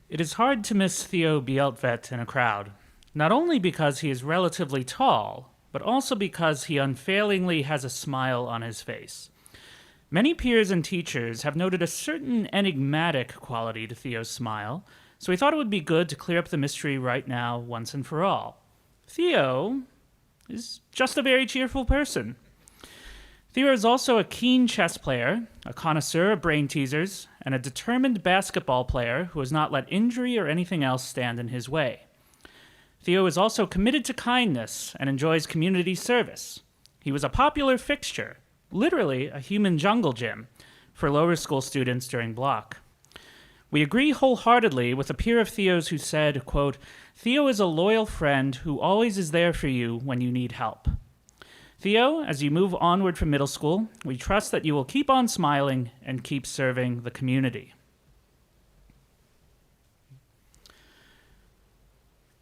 It is hard to miss Theo Bieltvet in a crowd. not only because he is relatively tall, but also because he unfailingly has a smile on his face. Many peers and teachers have noted a certain enigmatic quality to Theo's smile, so we thought it would be good to clear up the mystery right now, once and for all. Theo is just a very cheerful person. Theo is also a keen chess player, a connoisseur of brain teasers, and a determined basketball player who has not let injury or anything else stand in his way. Theo is also committed to kindness and enjoys community service. He was a popular fixture, literally a human jungle gym, for lower school students during block. We agree wholeheartedly with a peer of Theo's who said, quote, "Theo is a loyal friend who always is there for you when you need help." Theo, as you move onward from middle school, we trust that you will keep on smiling and keep serving the community.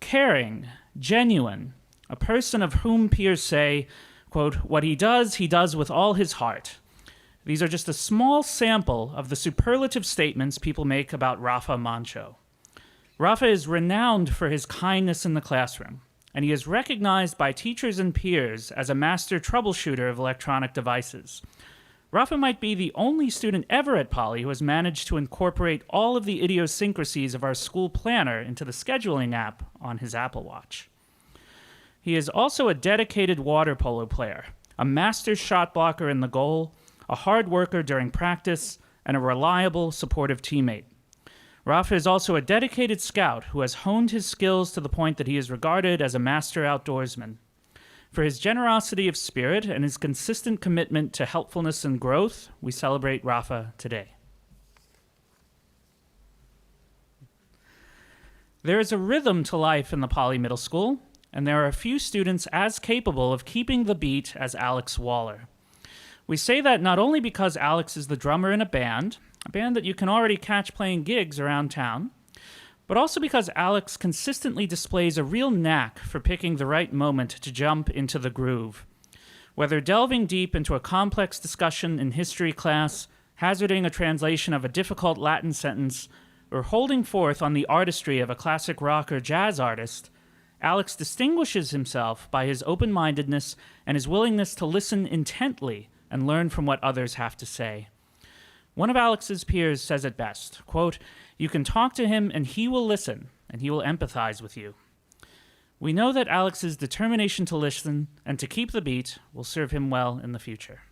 Caring, genuine, a person of whom peers say, quote, "What he does with all his heart." These are just a small sample of the superlative statements people make about Rafa Mancho. Rafa is renowned for his kindness in the classroom, and he is recognized by teachers and peers as a master troubleshooter of electronic devices. Rafa might be the only student ever at Poly who has managed to incorporate all of the idiosyncrasies of our school planner into the scheduling app on his Apple Watch. He is also a dedicated water polo player, a master shot blocker in the goal, a hard worker during practice, and a reliable, supportive teammate. Rafa is also a dedicated scout who has honed his skills to the point that he is regarded as a master outdoorsman. For his generosity of spirit and his consistent commitment to helpfulness and growth, we celebrate Rafa today. There is a rhythm to life in the Poly Middle School, and there are a few students as capable of keeping the beat as Alex Waller. We say that not only because Alex is the drummer in a band that you can already catch playing gigs around town, but also because Alex consistently displays a real knack for picking the right moment to jump into the groove. Whether delving deep into a complex discussion in history class, hazarding a translation of a difficult Latin sentence, or holding forth on the artistry of a classic rock or jazz artist, Alex distinguishes himself by his open-mindedness and his willingness to listen intently and learn from what others have to say. One of Alex's peers says it best, quote, "You can talk to him and he will listen, and he will empathize with you." We know that Alex's determination to listen and to keep the beat will serve him well in the future.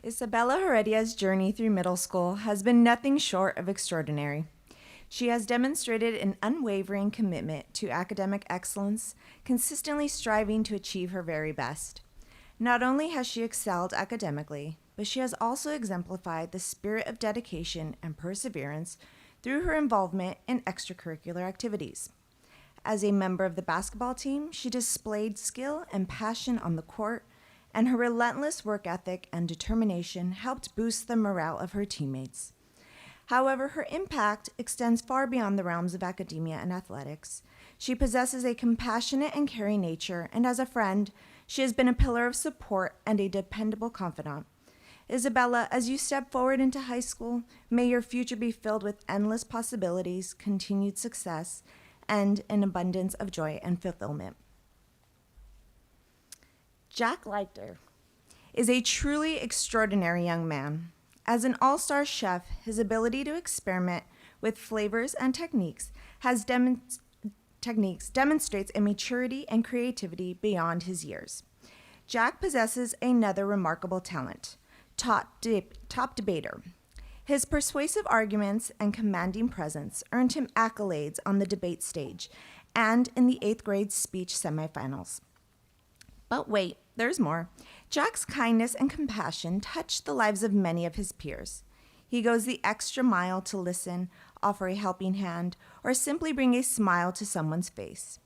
Isabella Heredia's journey through middle school has been nothing short of extraordinary. She has demonstrated an unwavering commitment to academic excellence, consistently striving to achieve her very best. Not only has she excelled academically, but she has also exemplified the spirit of dedication and perseverance through her involvement in extracurricular activities. As a member of the basketball team, she displayed skill and passion on the court, and her relentless work ethic and determination helped boost the morale of her teammates. However, her impact extends far beyond the realms of academia and athletics. She possesses a compassionate and caring nature, and as a friend, she has been a pillar of support and a dependable confidant. Isabella, as you step forward into high school, may your future be filled with endless possibilities, continued success, and an abundance of joy and fulfillment. Jack Leiter is a truly extraordinary young man. As an all-star chef, his ability to experiment with flavors and techniques demonstrates a maturity and creativity beyond his years. Jack possesses another remarkable talent, top debater. His persuasive arguments and commanding presence earned him accolades on the debate stage and in the 8th grade speech semifinals. But wait, there's more. Jack's kindness and compassion touch the lives of many of his peers. He goes the extra mile to listen, offer a helping hand, or simply bring a smile to someone's face.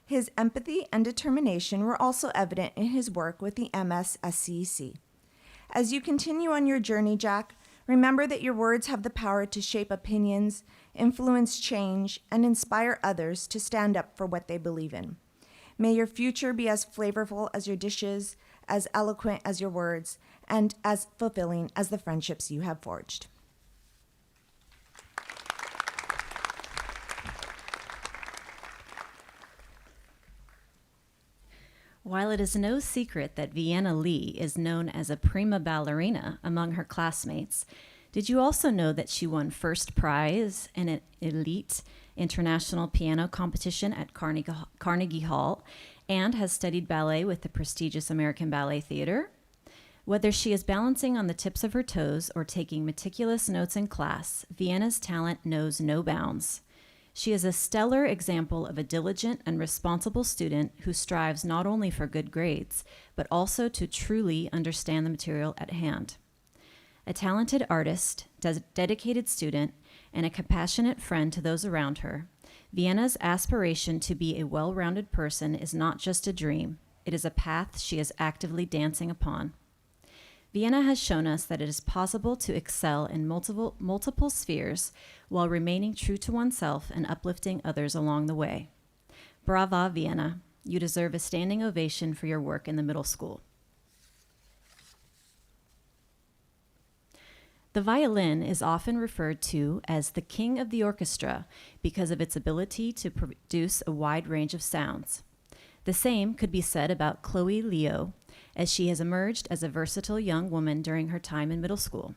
His empathy and determination were also evident in his work with the MSSCC. As you continue on your journey, Jack, Remember that your words have the power to shape opinions, influence change, and inspire others to stand up for what they believe in. May your future be as flavorful as your dishes, as eloquent as your words, and as fulfilling as the friendships you have forged. While it is no secret that Vienna Lee is known as a prima ballerina among her classmates, did you also know that she won first prize in an elite international piano competition at Carnegie Hall and has studied ballet with the prestigious American Ballet Theater? Whether she is balancing on the tips of her toes or taking meticulous notes in class, Vienna's talent knows no bounds. She is a stellar example of a diligent and responsible student who strives not only for good grades, but also to truly understand the material at hand. A talented artist, dedicated student, and a compassionate friend to those around her, Vienna's aspiration to be a well-rounded person is not just a dream, it is a path she is actively dancing upon. Vienna has shown us that it is possible to excel in multiple spheres while remaining true to oneself and uplifting others along the way. Brava, Vienna. You deserve a standing ovation for your work in the middle school. The violin is often referred to as the king of the orchestra because of its ability to produce a wide range of sounds. The same could be said about Chloe Leo, as she has emerged as a versatile young woman during her time in middle school.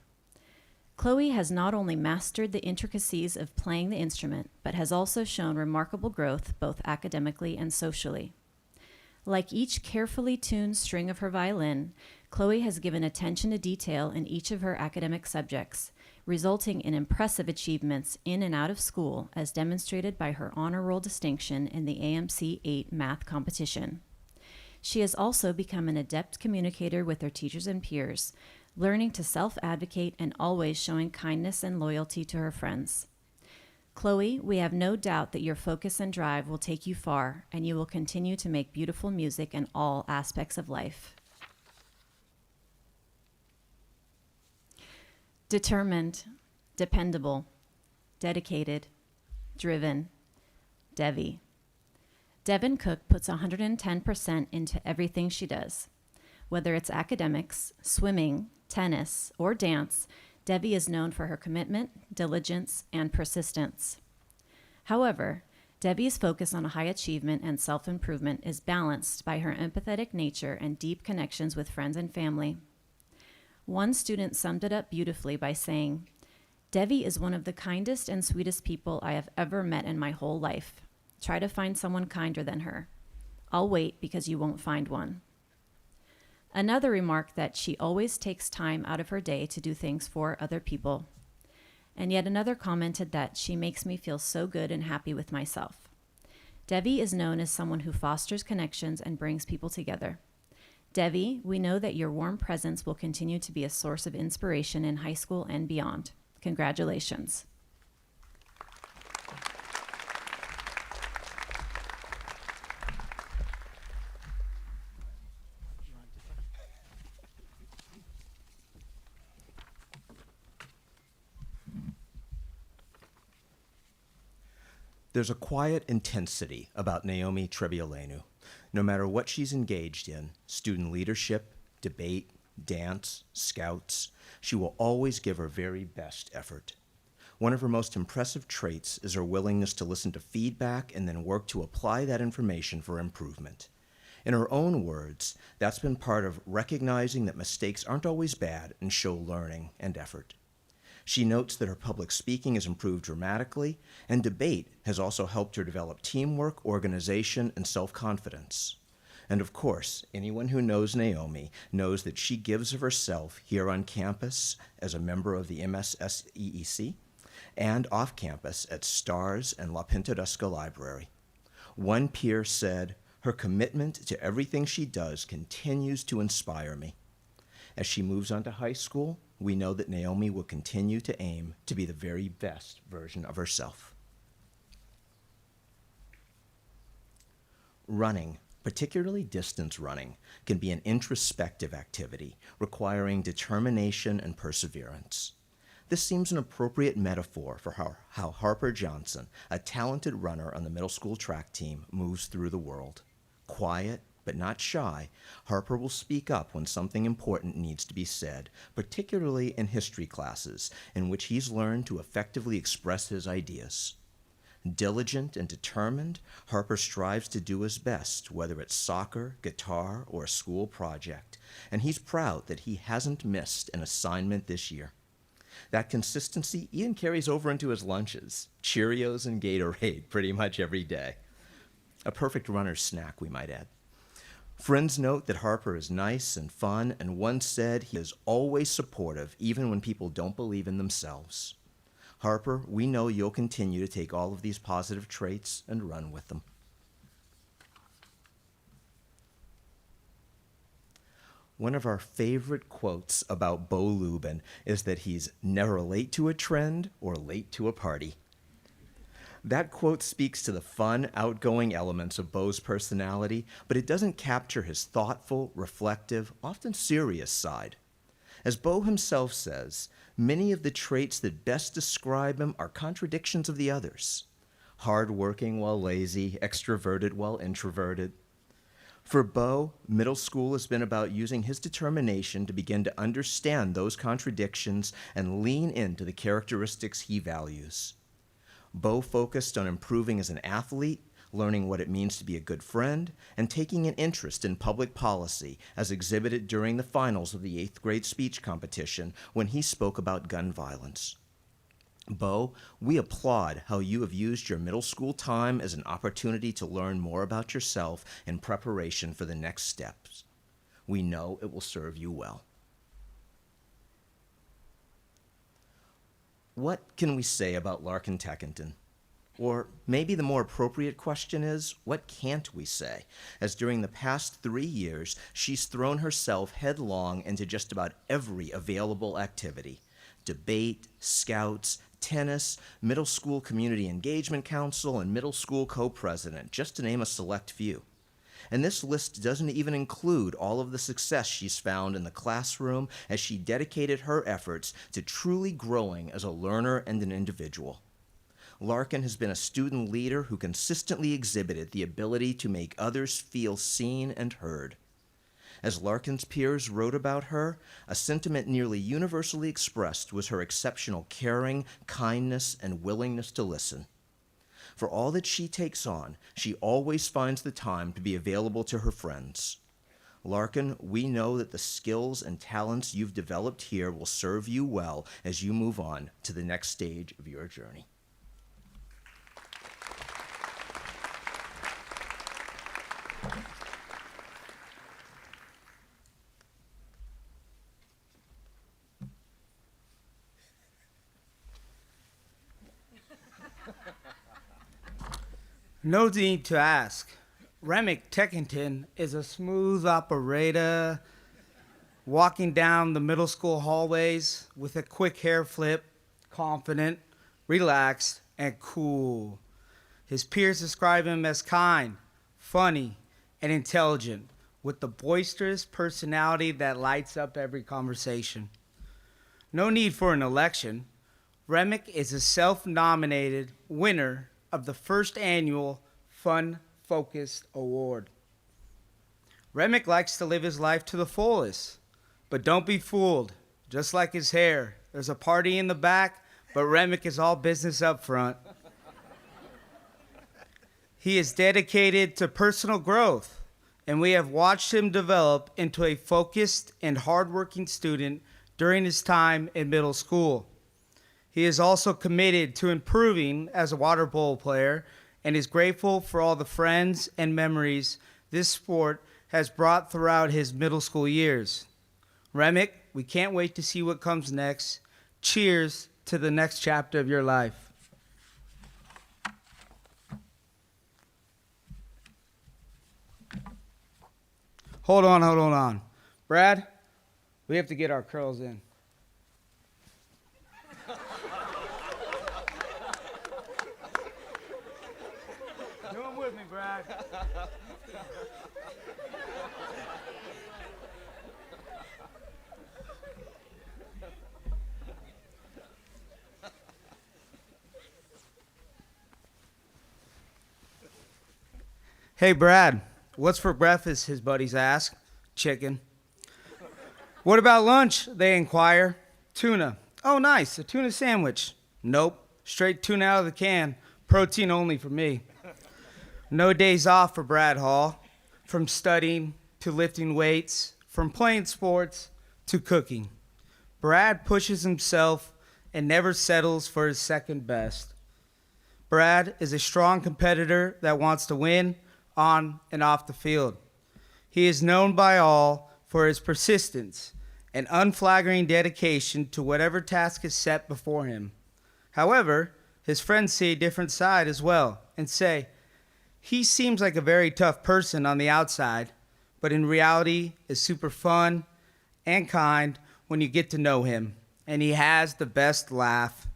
Chloe has not only mastered the intricacies of playing the instrument, but has also shown remarkable growth both academically and socially. Like each carefully tuned string of her violin, Chloe has given attention to detail in each of her academic subjects, resulting in impressive achievements in and out of school, as demonstrated by her honor roll distinction in the AMC 8 math competition. She has also become an adept communicator with her teachers and peers, learning to self-advocate and always showing kindness and loyalty to her friends. Chloe, we have no doubt that your focus and drive will take you far, and you will continue to make beautiful music in all aspects of life. Determined, dependable, dedicated, driven, Devi. Devin Cook puts 110% into everything she does. Whether it's academics, swimming, tennis, or dance, Devi is known for her commitment, diligence, and persistence. However, Devi's focus on high achievement and self-improvement is balanced by her empathetic nature and deep connections with friends and family. One student summed it up beautifully by saying, "Devi is one of the kindest and sweetest people I have ever met in my whole life. Try to find someone kinder than her. I'll wait because you won't find one." Another remarked that she always takes time out of her day to do things for other people. And yet another commented that she makes me feel so good and happy with myself. Devi is known as someone who fosters connections and brings people together. Devi, we know that your warm presence will continue to be a source of inspiration in high school and beyond. Congratulations. There's a quiet intensity about Naomi Trebiolenu. No matter what she's engaged in, student leadership, debate, dance, scouts, she will always give her very best effort. One of her most impressive traits is her willingness to listen to feedback and then work to apply that information for improvement. In her own words, that's been part of recognizing that mistakes aren't always bad and show learning and effort. She notes that her public speaking has improved dramatically, and debate has also helped her develop teamwork, organization, and self-confidence. And of course, anyone who knows Naomi knows that she gives of herself here on campus as a member of the MSSEEC and off campus at STARS and La Pintadusca Library. One peer said, "Her commitment to everything she does continues to inspire me." As she moves on to high school, we know that Naomi will continue to aim to be the very best version of herself. Running, particularly distance running, can be an introspective activity requiring determination and perseverance. This seems an appropriate metaphor for how Harper Johnson, a talented runner on the middle school track team, moves through the world. Quiet, but not shy, Harper will speak up when something important needs to be said, particularly in history classes, in which he's learned to effectively express his ideas. Diligent and determined, Harper strives to do his best, whether it's soccer, guitar, or a school project, and he's proud that he hasn't missed an assignment this year. That consistency even carries over into his lunches, Cheerios and Gatorade pretty much every day. A perfect runner's snack, we might add. Friends note that Harper is nice and fun, and once said he is always supportive, even when people don't believe in themselves. Harper, we know you'll continue to take all of these positive traits and run with them. One of our favorite quotes about Bo Lubin is that he's never late to a trend or late to a party. That quote speaks to the fun, outgoing elements of Bo's personality, but it doesn't capture his thoughtful, reflective, often serious side. As Bo himself says, many of the traits that best describe him are contradictions of the others. Hard-working while lazy, extroverted while introverted. For Bo, middle school has been about using his determination to begin to understand those contradictions and lean into the characteristics he values. Bo focused on improving as an athlete, learning what it means to be a good friend, and taking an interest in public policy, as exhibited during the finals of the 8th grade speech competition when he spoke about gun violence. Bo, we applaud how you have used your middle school time as an opportunity to learn more about yourself in preparation for the next steps. We know it will serve you well. What can we say about Larkin Teckington? Or maybe the more appropriate question is, what can't we say? As during the past 3 years, she's thrown herself headlong into just about every available activity. Debate, scouts, tennis, middle school community engagement council, and middle school co-president, just to name a select few. And this list doesn't even include all of the success she's found in the classroom as she dedicated her efforts to truly growing as a learner and an individual. Larkin has been a student leader who consistently exhibited the ability to make others feel seen and heard. As Larkin's peers wrote about her, a sentiment nearly universally expressed was her exceptional caring, kindness, and willingness to listen. For all that she takes on, she always finds the time to be available to her friends. Larkin, we know that the skills and talents you've developed here will serve you well as you move on to the next stage of your journey. No need to ask. Remick Teckington is a smooth operator, walking down the middle school hallways with a quick hair flip, confident, relaxed, and cool. His peers describe him as kind, funny, and intelligent, with the boisterous personality that lights up every conversation. No need for an election. Remick is a self-nominated winner of the first annual Fun Focused Award. Remick likes to live his life to the fullest, but don't be fooled. Just like his hair, there's a party in the back, but Remick is all business up front. He is dedicated to personal growth, and we have watched him develop into a focused and hardworking student during his time in middle school. He is also committed to improving as a water polo player and is grateful for all the friends and memories this sport has brought throughout his middle school years. Remick, we can't wait to see what comes next. Cheers to the next chapter of your life. Hold on. Brad, we have to get our curls in. Do them with me, Brad. Hey, Brad, what's for breakfast? His buddies ask. Chicken. What about lunch? They inquire. Tuna. Oh, nice, a tuna sandwich. Nope, straight tuna out of the can. Protein only for me. No days off for Brad Hall. From studying to lifting weights, from playing sports to cooking. Brad pushes himself and never settles for his second best. Brad is a strong competitor that wants to win on and off the field. He is known by all for his persistence and unflagging dedication to whatever task is set before him. However, his friends see a different side as well and say, he seems like a very tough person on the outside, but in reality is super fun and kind when you get to know him, and he has the best laugh.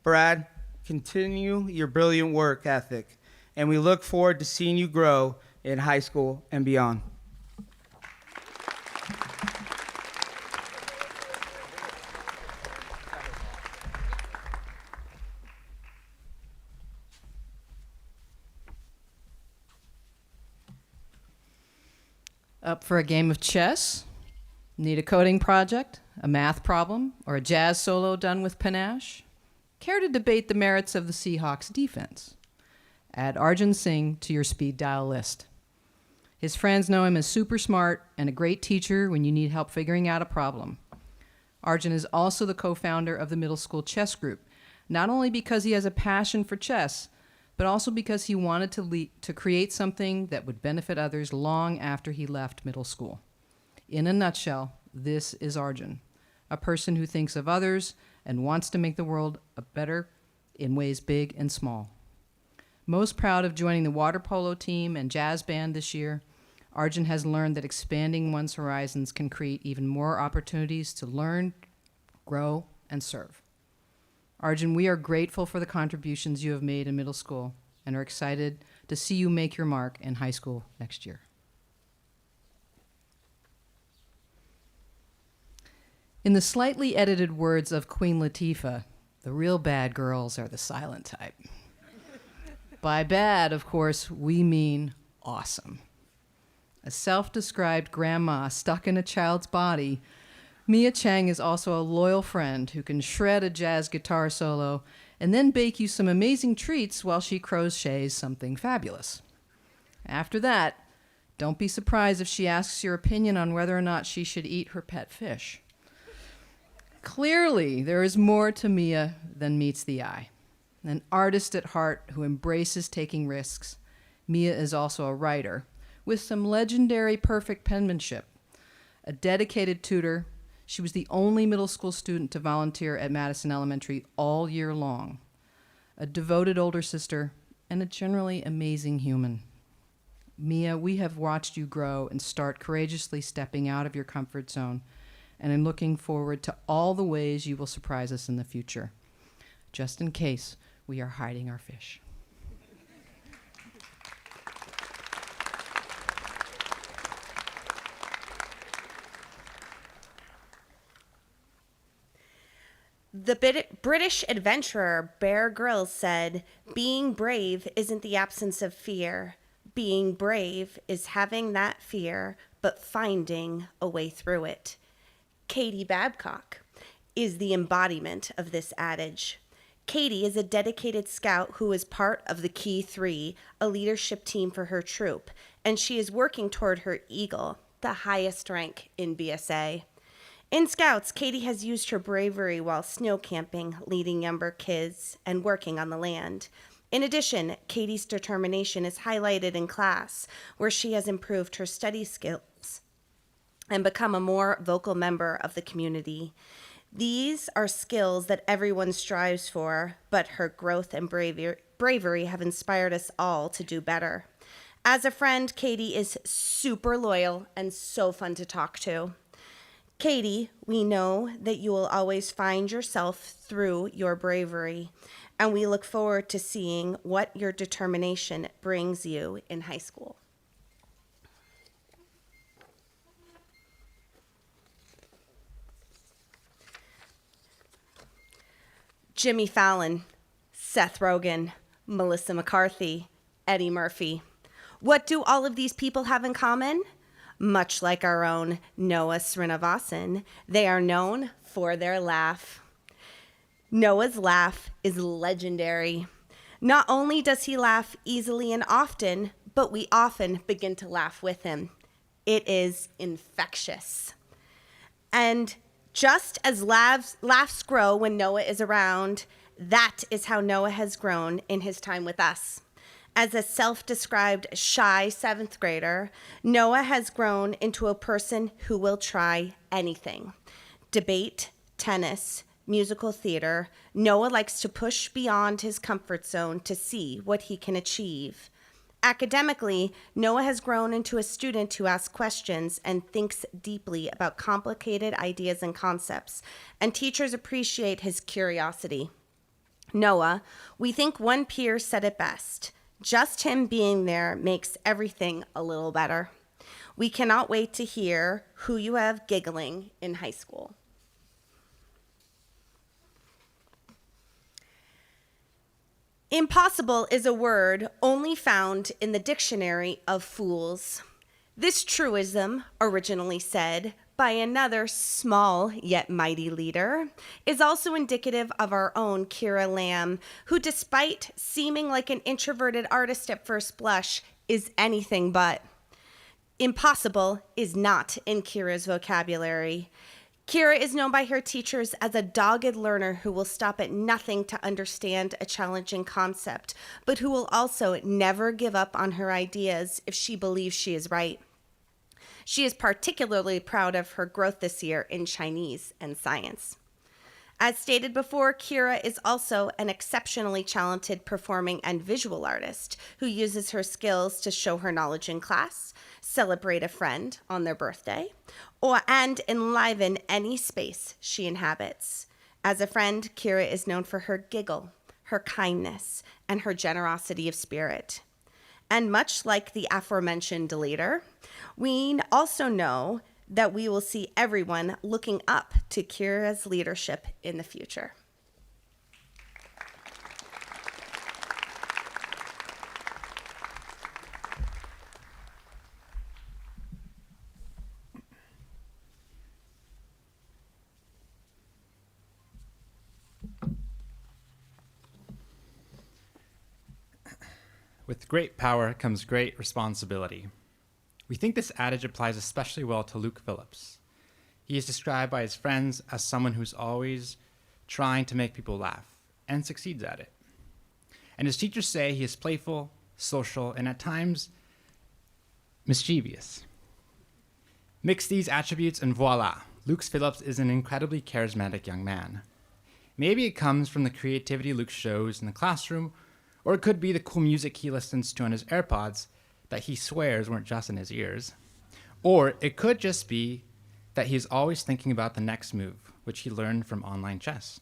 Brad, continue your brilliant work ethic, and we look forward to seeing you grow in high school and beyond. Up for a game of chess? Need a coding project, a math problem, or a jazz solo done with panache? Care to debate the merits of the Seahawks defense? Add Arjun Singh to your speed dial list. His friends know him as super smart and a great teacher when you need help figuring out a problem. Arjun is also the co-founder of the middle school chess group, not only because he has a passion for chess, but also because he wanted to create something that would benefit others long after he left middle school. In a nutshell, this is Arjun, a person who thinks of others and wants to make the world a better in ways big and small. Most proud of joining the water polo team and jazz band this year, Arjun has learned that expanding one's horizons can create even more opportunities to learn, grow, and serve. Arjun, we are grateful for the contributions you have made in middle school and are excited to see you make your mark in high school next year. In the slightly edited words of Queen Latifah, the real bad girls are the silent type. By bad, of course, we mean awesome. A self-described grandma stuck in a child's body, Mia Chang is also a loyal friend who can shred a jazz guitar solo and then bake you some amazing treats while she crochets something fabulous. After that, don't be surprised if she asks your opinion on whether or not she should eat her pet fish. Clearly, there is more to Mia than meets the eye. An artist at heart who embraces taking risks, Mia is also a writer with some legendary perfect penmanship. A dedicated tutor, she was the only middle school student to volunteer at Madison Elementary all year long. A devoted older sister and a generally amazing human. Mia, we have watched you grow and start courageously stepping out of your comfort zone, and I'm looking forward to all the ways you will surprise us in the future. Just in case we are hiding our fish. The British adventurer Bear Grylls said, "Being brave isn't the absence of fear. Being brave is having that fear, but finding a way through it." Katie Babcock is the embodiment of this adage. Katie is a dedicated scout who is part of the Key 3, a leadership team for her troop, and she is working toward her Eagle, the highest rank in BSA. In Scouts, Katie has used her bravery while snow camping, leading younger kids, and working on the land. In addition, Katie's determination is highlighted in class, where she has improved her study skills and become a more vocal member of the community. These are skills that everyone strives for, but her growth and bravery have inspired us all to do better. As a friend, Katie is super loyal and so fun to talk to. Katie, we know that you will always find yourself through your bravery, and we look forward to seeing what your determination brings you in high school. Jimmy Fallon, Seth Rogen, Melissa McCarthy, Eddie Murphy. What do all of these people have in common? Much like our own Noah Srinivasan, they are known for their laugh. Noah's laugh is legendary. Not only does he laugh easily and often, but we often begin to laugh with him. It is infectious. And just as laughs grow when Noah is around, that is how Noah has grown in his time with us. As a self-described shy 7th grader, Noah has grown into a person who will try anything. Debate, tennis, musical theater. Noah likes to push beyond his comfort zone to see what he can achieve. Academically, Noah has grown into a student who asks questions and thinks deeply about complicated ideas and concepts, and teachers appreciate his curiosity. Noah, we think one peer said it best. Just him being there makes everything a little better. We cannot wait to hear who you have giggling in high school. Impossible is a word only found in the dictionary of fools. This truism, originally said by another small yet mighty leader, is also indicative of our own Kira Lamb, who, despite seeming like an introverted artist at first blush, is anything but. Impossible is not in Kira's vocabulary. Kira is known by her teachers as a dogged learner who will stop at nothing to understand a challenging concept, but who will also never give up on her ideas if she believes she is right. She is particularly proud of her growth this year in Chinese and science. As stated before, Kira is also an exceptionally talented performing and visual artist who uses her skills to show her knowledge in class, celebrate a friend on their birthday, and enliven any space she inhabits. As a friend, Kira is known for her giggle, her kindness, and her generosity of spirit. And much like the aforementioned leader, we also know that we will see everyone looking up to Kira's leadership in the future. With great power comes great responsibility. We think this adage applies especially well to Luke Phillips. He is described by his friends as someone who's always trying to make people laugh and succeeds at it. And his teachers say he is playful, social, and at times mischievous. Mix these attributes and voila, Luke Phillips is an incredibly charismatic young man. Maybe it comes from the creativity Luke shows in the classroom, or it could be the cool music he listens to on his AirPods that he swears weren't just in his ears. Or it could just be that he's always thinking about the next move, which he learned from online chess.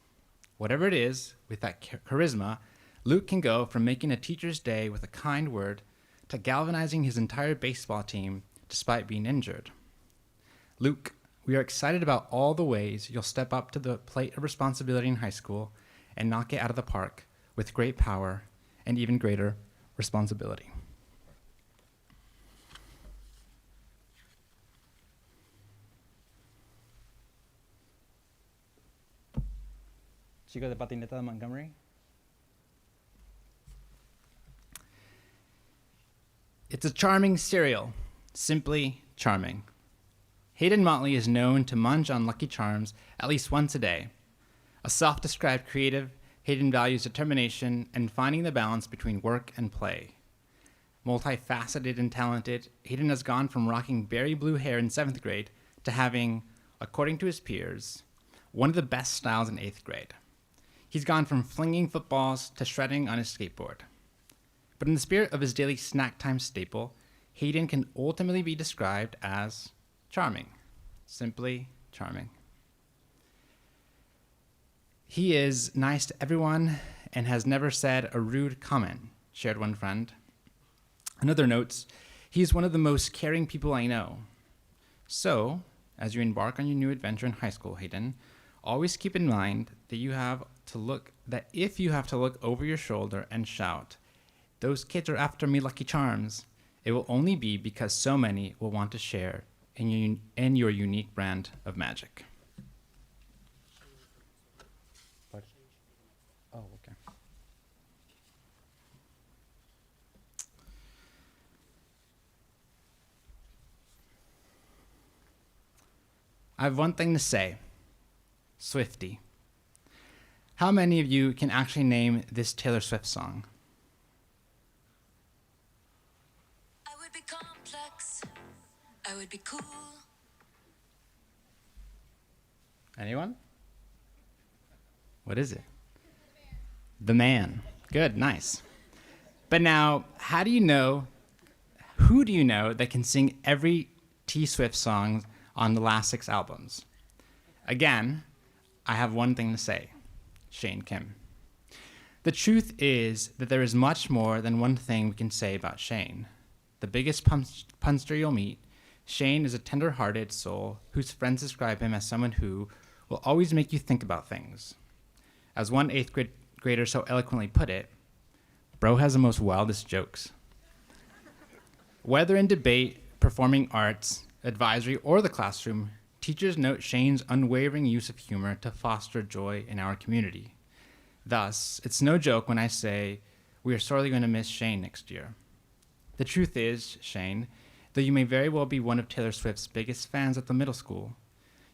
Whatever it is, with that charisma, Luke can go from making a teacher's day with a kind word to galvanizing his entire baseball team despite being injured. Luke, we are excited about all the ways you'll step up to the plate of responsibility in high school and knock it out of the park with great power and even greater responsibility. Chico de Patineta de Montgomery. It's a charming cereal, simply charming. Hayden Motley is known to munch on Lucky Charms at least once a day. A self-described creative, Hayden values determination and finding the balance between work and play. Multifaceted and talented, Hayden has gone from rocking berry blue hair in 7th grade to having, according to his peers, one of the best styles in 8th grade. He's gone from flinging footballs to shredding on his skateboard. But in the spirit of his daily snack time staple, Hayden can ultimately be described as charming. Simply charming. He is nice to everyone and has never said a rude comment, shared one friend. Another notes, he's one of the most caring people I know. So, as you embark on your new adventure in high school, Hayden, always keep in mind that if you have to look over your shoulder and shout, "Those kids are after me, Lucky Charms," It will only be because so many will want to share in your unique brand of magic. What? Oh, okay. I have one thing to say. Swiftie. How many of you can actually name this Taylor Swift song? I would be complex. I would be cool. Anyone? What is it? The Man. Good, nice. But now, who do you know that can sing every T Swift song on the last 6 albums? Again, I have one thing to say. Shane Kim. The truth is that there is much more than one thing we can say about Shane. The biggest punster you'll meet, Shane is a tender-hearted soul whose friends describe him as someone who will always make you think about things. As one 8th grader so eloquently put it, bro has the most wildest jokes. Whether in debate, performing arts, advisory, or the classroom, teachers note Shane's unwavering use of humor to foster joy in our community. Thus, it's no joke when I say we are sorely going to miss Shane next year. The truth is, Shane, though you may very well be one of Taylor Swift's biggest fans at the middle school,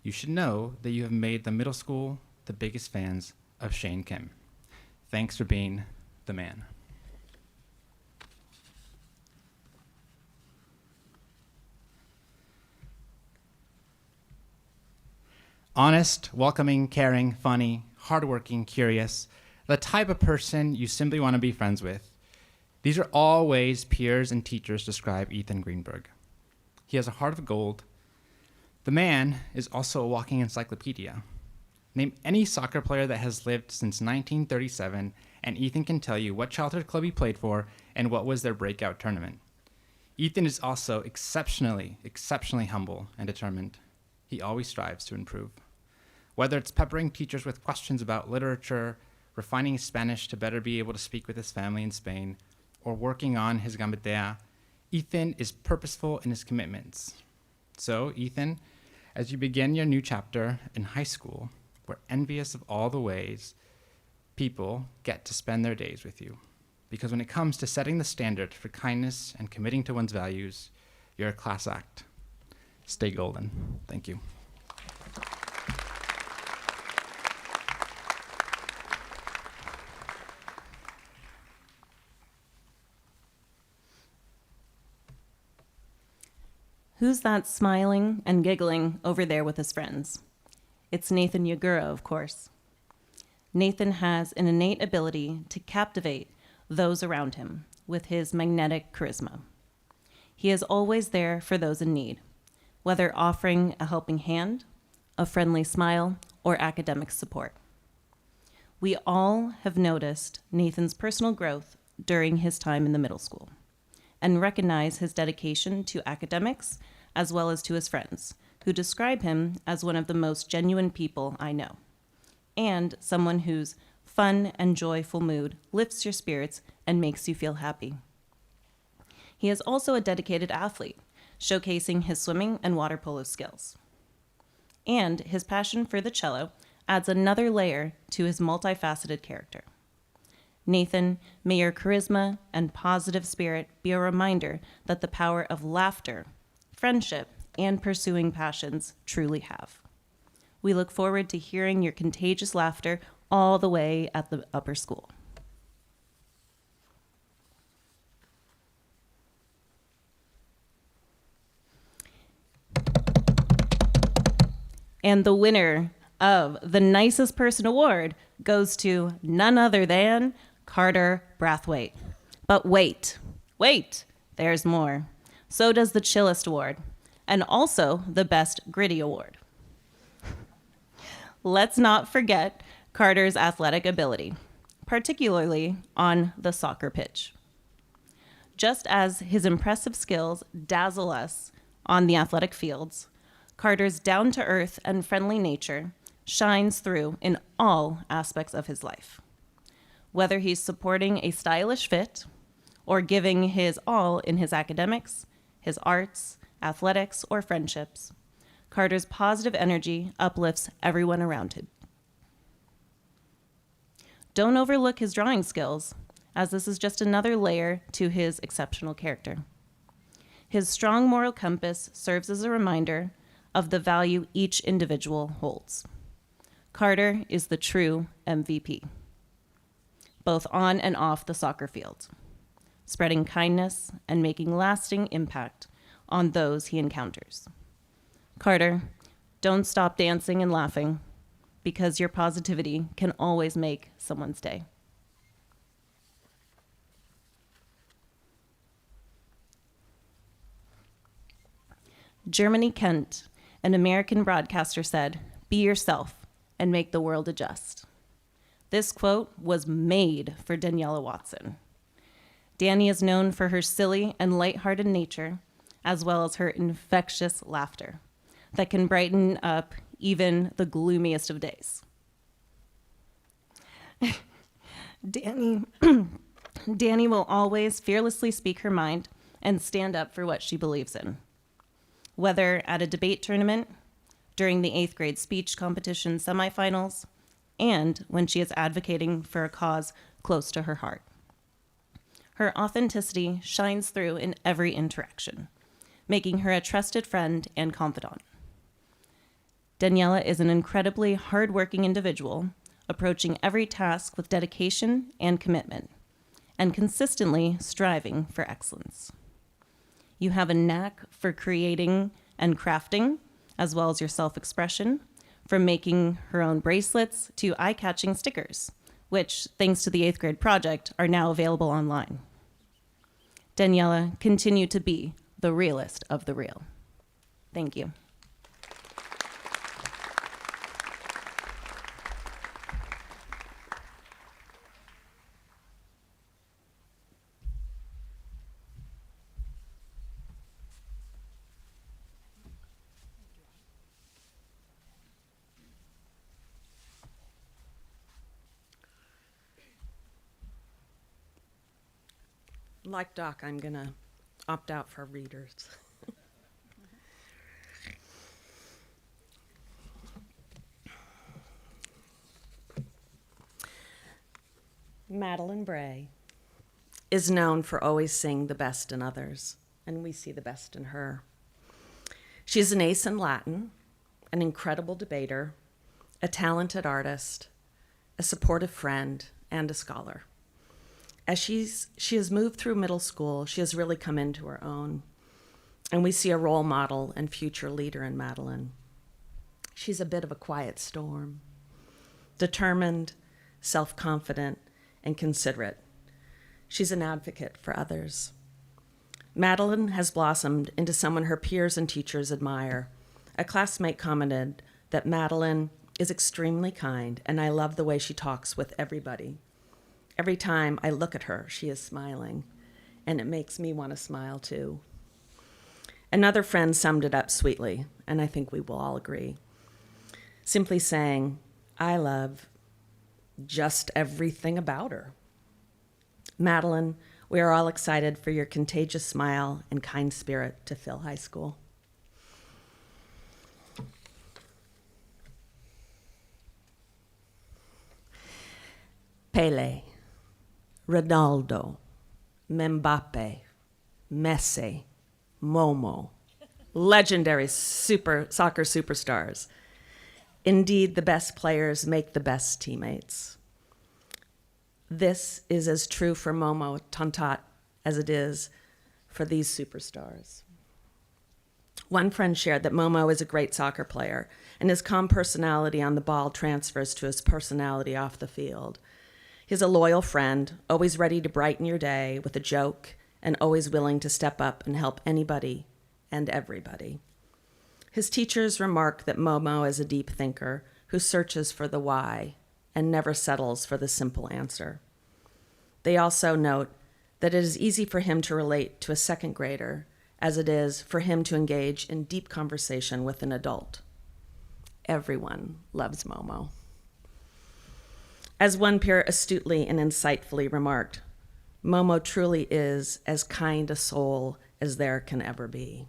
you should know that you have made the middle school the biggest fans of Shane Kim. Thanks for being the man. Honest, welcoming, caring, funny, hardworking, curious, the type of person you simply want to be friends with. These are all ways peers and teachers describe Ethan Greenberg. He has a heart of gold. The man is also a walking encyclopedia. Name any soccer player that has lived since 1937, and Ethan can tell you what childhood club he played for and what was their breakout tournament. Ethan is also exceptionally humble and determined. He always strives to improve. Whether it's peppering teachers with questions about literature, refining his Spanish to better be able to speak with his family in Spain, or working on his gambetea, Ethan is purposeful in his commitments. So, Ethan, as you begin your new chapter in high school, we're envious of all the ways people get to spend their days with you. Because when it comes to setting the standard for kindness and committing to one's values, you're a class act. Stay golden. Thank you. Who's that smiling and giggling over there with his friends? It's Nathan Yagura, of course. Nathan has an innate ability to captivate those around him with his magnetic charisma. He is always there for those in need, whether offering a helping hand, a friendly smile, or academic support. We all have noticed Nathan's personal growth during his time in the middle school and recognize his dedication to academics as well as to his friends, who describe him as one of the most genuine people I know, and someone whose fun and joyful mood lifts your spirits and makes you feel happy. He is also a dedicated athlete, showcasing his swimming and water polo skills. And his passion for the cello adds another layer to his multifaceted character. Nathan, may your charisma and positive spirit be a reminder that the power of laughter, friendship, and pursuing passions truly have. We look forward to hearing your contagious laughter all the way at the upper school. And the winner of the Nicest Person Award goes to none other than Carter Brathwaite. But wait, there's more. So does the Chillest Award, and also the Best Gritty Award. Let's not forget Carter's athletic ability, particularly on the soccer pitch. Just as his impressive skills dazzle us on the athletic fields, Carter's down-to-earth and friendly nature shines through in all aspects of his life. Whether he's supporting a stylish fit or giving his all in his academics, his arts, athletics, or friendships. Carter's positive energy uplifts everyone around him. Don't overlook his drawing skills, as this is just another layer to his exceptional character. His strong moral compass serves as a reminder of the value each individual holds. Carter is the true MVP, both on and off the soccer field, spreading kindness and making lasting impact on those he encounters. Carter, don't stop dancing and laughing, because your positivity can always make someone's day. Germany Kent, an American broadcaster, said, "Be yourself and make the world adjust." This quote was made for Daniela Watson. Danny is known for her silly and lighthearted nature, as well as her infectious laughter that can brighten up even the gloomiest of days. Danny will always fearlessly speak her mind and stand up for what she believes in. Whether at a debate tournament, during the 8th grade speech competition semifinals, and when she is advocating for a cause close to her heart. Her authenticity shines through in every interaction, making her a trusted friend and confidant. Daniela is an incredibly hardworking individual, approaching every task with dedication and commitment, and consistently striving for excellence. You have a knack for creating and crafting, as well as your self-expression, from making her own bracelets to eye-catching stickers, which, thanks to the 8th grade project, are now available online. Daniela, continue to be the realest of the real. Thank you. Like Doc, I'm going to opt out for readers. Madeline Bray is known for always seeing the best in others, and we see the best in her. She's an ace in Latin, an incredible debater, a talented artist, a supportive friend, and a scholar. As she has moved through middle school, she has really come into her own, and we see a role model and future leader in Madeline. She's a bit of a quiet storm, determined, self-confident, and considerate. She's an advocate for others. Madeline has blossomed into someone her peers and teachers admire. A classmate commented that Madeline is extremely kind, and I love the way she talks with everybody. Every time I look at her, she is smiling, and it makes me want to smile too. Another friend summed it up sweetly, and I think we will all agree, simply saying, I love just everything about her. Madeline, we are all excited for your contagious smile and kind spirit to fill high school. Pele, Ronaldo, Mbappe, Messi, Momo, legendary soccer superstars. Indeed, the best players make the best teammates. This is as true for Momo Tontat as it is for these superstars. One friend shared that Momo is a great soccer player, and his calm personality on the ball transfers to his personality off the field. He's a loyal friend, always ready to brighten your day with a joke, and always willing to step up and help anybody and everybody. His teachers remark that Momo is a deep thinker who searches for the why and never settles for the simple answer. They also note that it is easy for him to relate to a second grader as it is for him to engage in deep conversation with an adult. Everyone loves Momo. As one peer astutely and insightfully remarked, Momo truly is as kind a soul as there can ever be.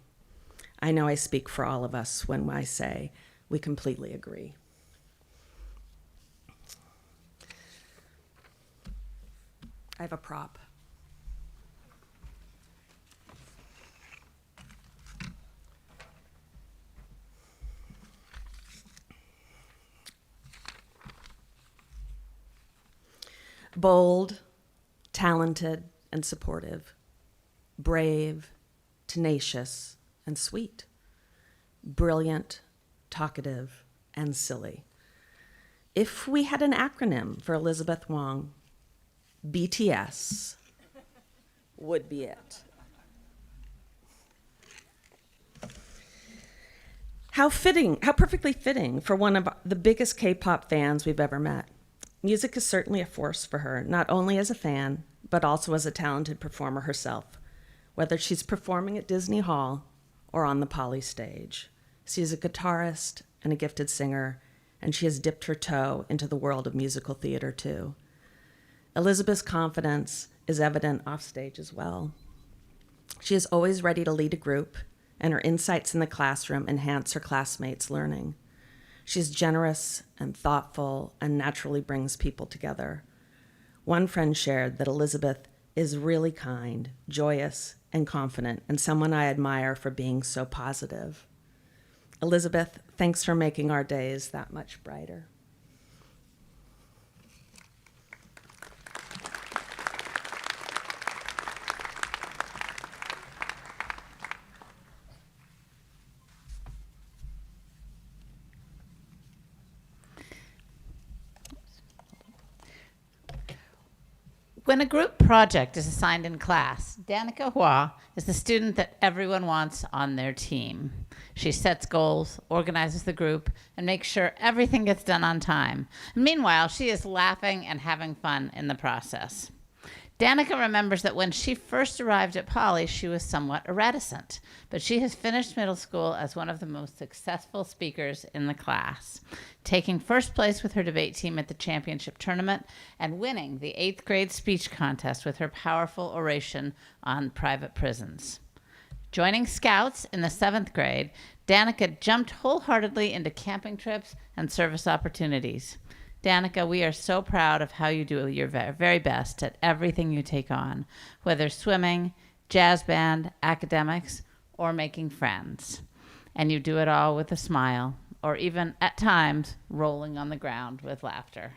I know I speak for all of us when I say we completely agree. I have a prop. Bold, talented, and supportive, brave, tenacious, and sweet, brilliant, talkative, and silly. If we had an acronym for Elizabeth Wong, BTS would be it. How perfectly fitting for one of the biggest K-pop fans we've ever met. Music is certainly a force for her, not only as a fan, but also as a talented performer herself, whether she's performing at Disney Hall or on the Poly stage. She's a guitarist and a gifted singer, and she has dipped her toe into the world of musical theater too. Elizabeth's confidence is evident off stage as well. She is always ready to lead a group, and her insights in the classroom enhance her classmates' learning. She's generous and thoughtful and naturally brings people together. One friend shared that Elizabeth is really kind, joyous, and confident, and someone I admire for being so positive. Elizabeth, thanks for making our days that much brighter. When a group project is assigned in class, Danica Hua is the student that everyone wants on their team. She sets goals, organizes the group, and makes sure everything gets done on time. Meanwhile, she is laughing and having fun in the process. Danica remembers that when she first arrived at Poly, she was somewhat reticent, but she has finished middle school as one of the most successful speakers in the class, taking first place with her debate team at the championship tournament and winning the 8th grade speech contest with her powerful oration on private prisons. Joining Scouts in the 7th grade, Danica jumped wholeheartedly into camping trips and service opportunities. Danica, we are so proud of how you do your very best at everything you take on, whether swimming, jazz band, academics, or making friends. And you do it all with a smile, or even at times rolling on the ground with laughter.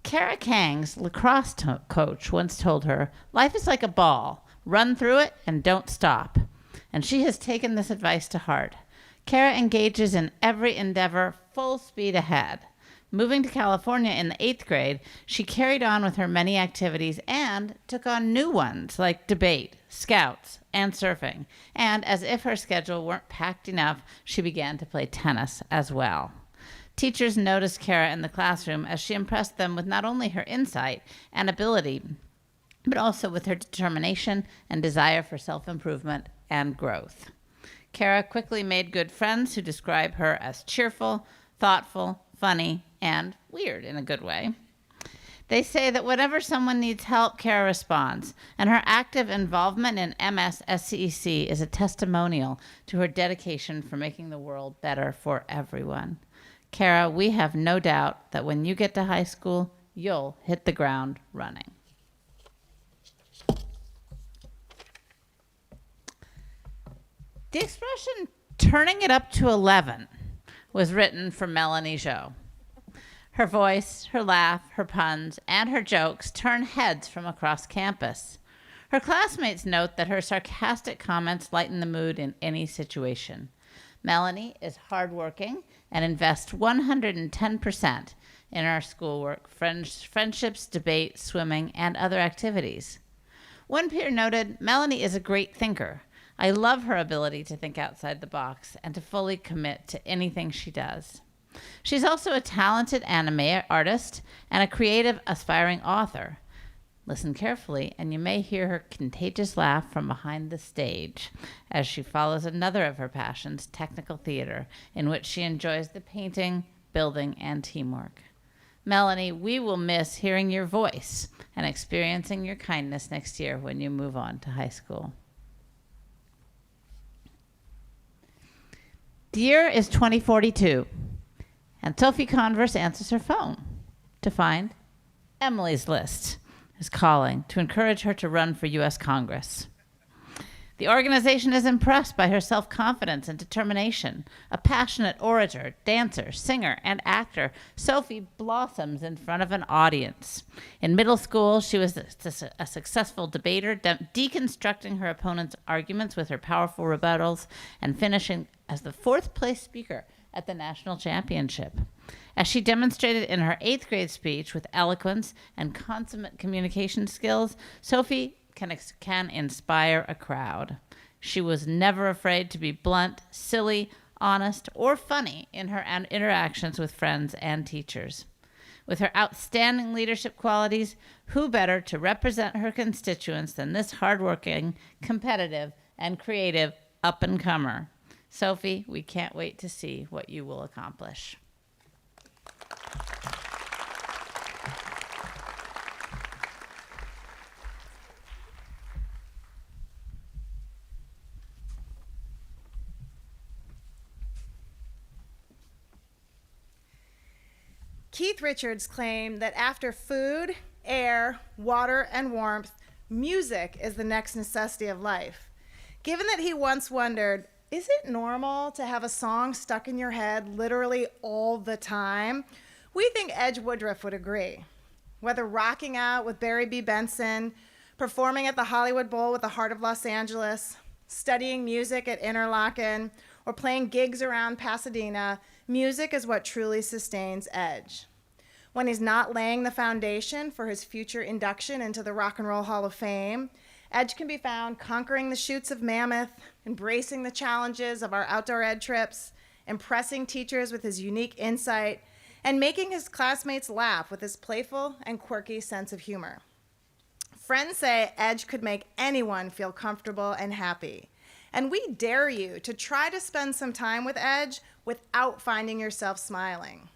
Kara Kang's lacrosse coach once told her, "Life is like a ball. Run through it and don't stop." And she has taken this advice to heart. Kara engages in every endeavor full speed ahead. Moving to California in the 8th grade, she carried on with her many activities and took on new ones like debate, scouts, and surfing. And as if her schedule weren't packed enough, she began to play tennis as well. Teachers noticed Kara in the classroom as she impressed them with not only her insight and ability, but also with her determination and desire for self-improvement and growth. Kara quickly made good friends who describe her as cheerful, thoughtful, funny, and weird in a good way. They say that whenever someone needs help, Kara responds, and her active involvement in MSSCEC is a testimonial to her dedication for making the world better for everyone. Kara, we have no doubt that when you get to high school, you'll hit the ground running. The expression "turning it up to 11" was written for Melanie Zhou. Her voice, her laugh, her puns, and her jokes turn heads from across campus. Her classmates note that her sarcastic comments lighten the mood in any situation. Melanie is hardworking and invests 110% in our schoolwork, friendships, debate, swimming, and other activities. One peer noted, "Melanie is a great thinker. I love her ability to think outside the box and to fully commit to anything she does." She's also a talented anime artist and a creative, aspiring author. Listen carefully, and you may hear her contagious laugh from behind the stage as she follows another of her passions, technical theater, in which she enjoys the painting, building, and teamwork. Melanie, we will miss hearing your voice and experiencing your kindness next year when you move on to high school. The year is 2042, and Sophie Converse answers her phone to find Emily's List is calling to encourage her to run for U.S. Congress. The organization is impressed by her self-confidence and determination. A passionate orator, dancer, singer, and actor, Sophie blossoms in front of an audience. In middle school, she was a successful debater, deconstructing her opponent's arguments with her powerful rebuttals and finishing as the fourth-place speaker at the national championship. As she demonstrated in her 8th grade speech with eloquence and consummate communication skills, Sophie can inspire a crowd. She was never afraid to be blunt, silly, honest, or funny in her interactions with friends and teachers. With her outstanding leadership qualities, who better to represent her constituents than this hardworking, competitive, and creative up-and-comer? Sophie, we can't wait to see what you will accomplish. Keith Richards claimed that after food, air, water, and warmth, music is the next necessity of life. Given that he once wondered, is it normal to have a song stuck in your head literally all the time? We think Edge Woodruff would agree. Whether rocking out with Barry B. Benson, performing at the Hollywood Bowl with the Heart of Los Angeles, studying music at Interlochen, or playing gigs around Pasadena, music is what truly sustains Edge. When he's not laying the foundation for his future induction into the Rock and Roll Hall of Fame, Edge can be found conquering the chutes of Mammoth, embracing the challenges of our outdoor ed trips, impressing teachers with his unique insight, and making his classmates laugh with his playful and quirky sense of humor. Friends say Edge could make anyone feel comfortable and happy. And we dare you to try to spend some time with Edge without finding yourself smiling.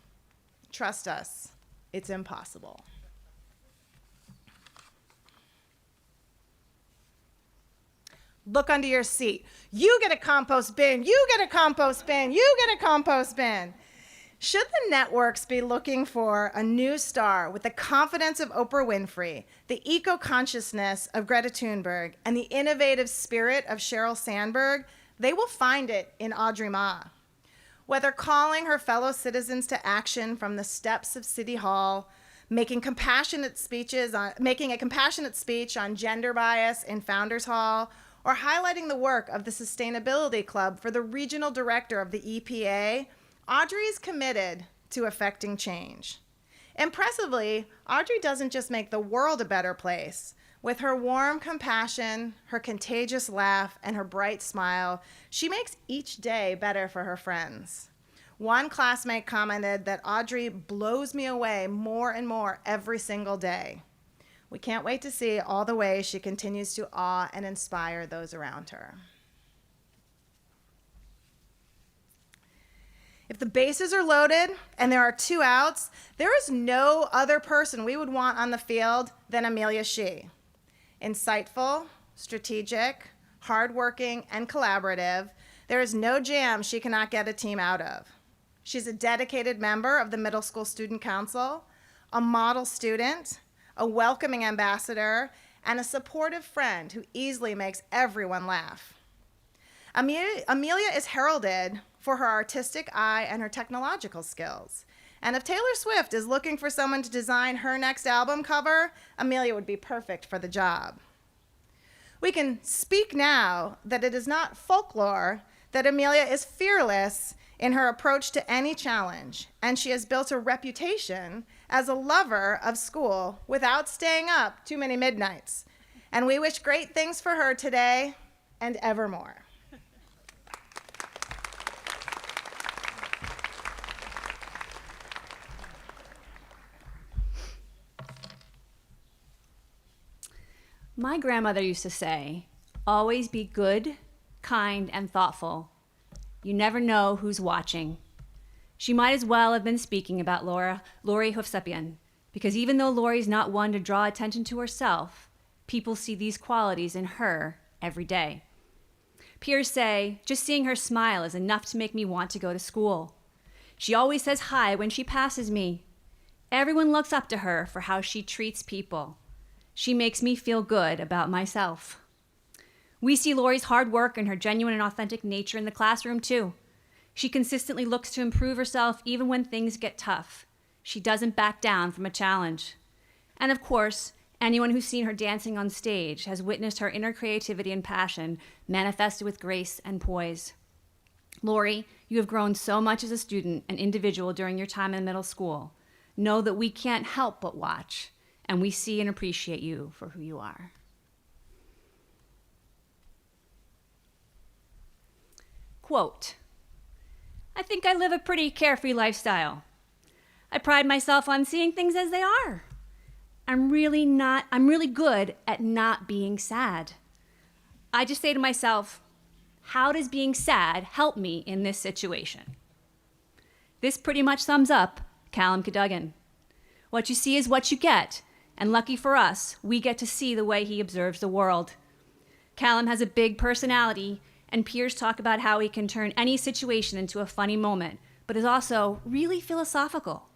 Trust us, it's impossible. Look under your seat. You get a compost bin, you get a compost bin, you get a compost bin. Should the networks be looking for a new star with the confidence of Oprah Winfrey, the eco-consciousness of Greta Thunberg, and the innovative spirit of Sheryl Sandberg, they will find it in Audrey Ma. Whether calling her fellow citizens to action from the steps of City Hall, making a compassionate speech on gender bias in Founders Hall, or highlighting the work of the Sustainability Club for the regional director of the EPA, Audrey is committed to affecting change. Impressively, Audrey doesn't just make the world a better place. With her warm compassion, her contagious laugh, and her bright smile, she makes each day better for her friends. One classmate commented that Audrey blows me away more and more every single day. We can't wait to see all the ways she continues to awe and inspire those around her. If the bases are loaded and there are 2 outs, there is no other person we would want on the field than Amelia Shee. Insightful, strategic, hardworking, and collaborative, there is no jam she cannot get a team out of. She's a dedicated member of the Middle School Student Council, a model student, a welcoming ambassador, and a supportive friend who easily makes everyone laugh. Amelia is heralded for her artistic eye and her technological skills. And if Taylor Swift is looking for someone to design her next album cover, Amelia would be perfect for the job. We can speak now that it is not folklore that Amelia is fearless in her approach to any challenge, and she has built a reputation as a lover of school without staying up too many midnights. And we wish great things for her today and evermore. My grandmother used to say, always be good, kind, and thoughtful. You never know who's watching. She might as well have been speaking about Lori Hovsepian, because even though Lori's not one to draw attention to herself, people see these qualities in her every day. Peers say, just seeing her smile is enough to make me want to go to school. She always says hi when she passes me. Everyone looks up to her for how she treats people. She makes me feel good about myself. We see Lori's hard work and her genuine and authentic nature in the classroom too. She consistently looks to improve herself even when things get tough. She doesn't back down from a challenge. And of course, anyone who's seen her dancing on stage has witnessed her inner creativity and passion manifested with grace and poise. Lori, you have grown so much as a student and individual during your time in middle school. Know that we can't help but watch, and we see and appreciate you for who you are. Quote, I think I live a pretty carefree lifestyle. I pride myself on seeing things as they are. I'm really good at not being sad. I just say to myself, how does being sad help me in this situation? This pretty much sums up Callum Cadogan. What you see is what you get, and lucky for us, we get to see the way he observes the world. Callum has a big personality, and peers talk about how he can turn any situation into a funny moment, but is also really philosophical.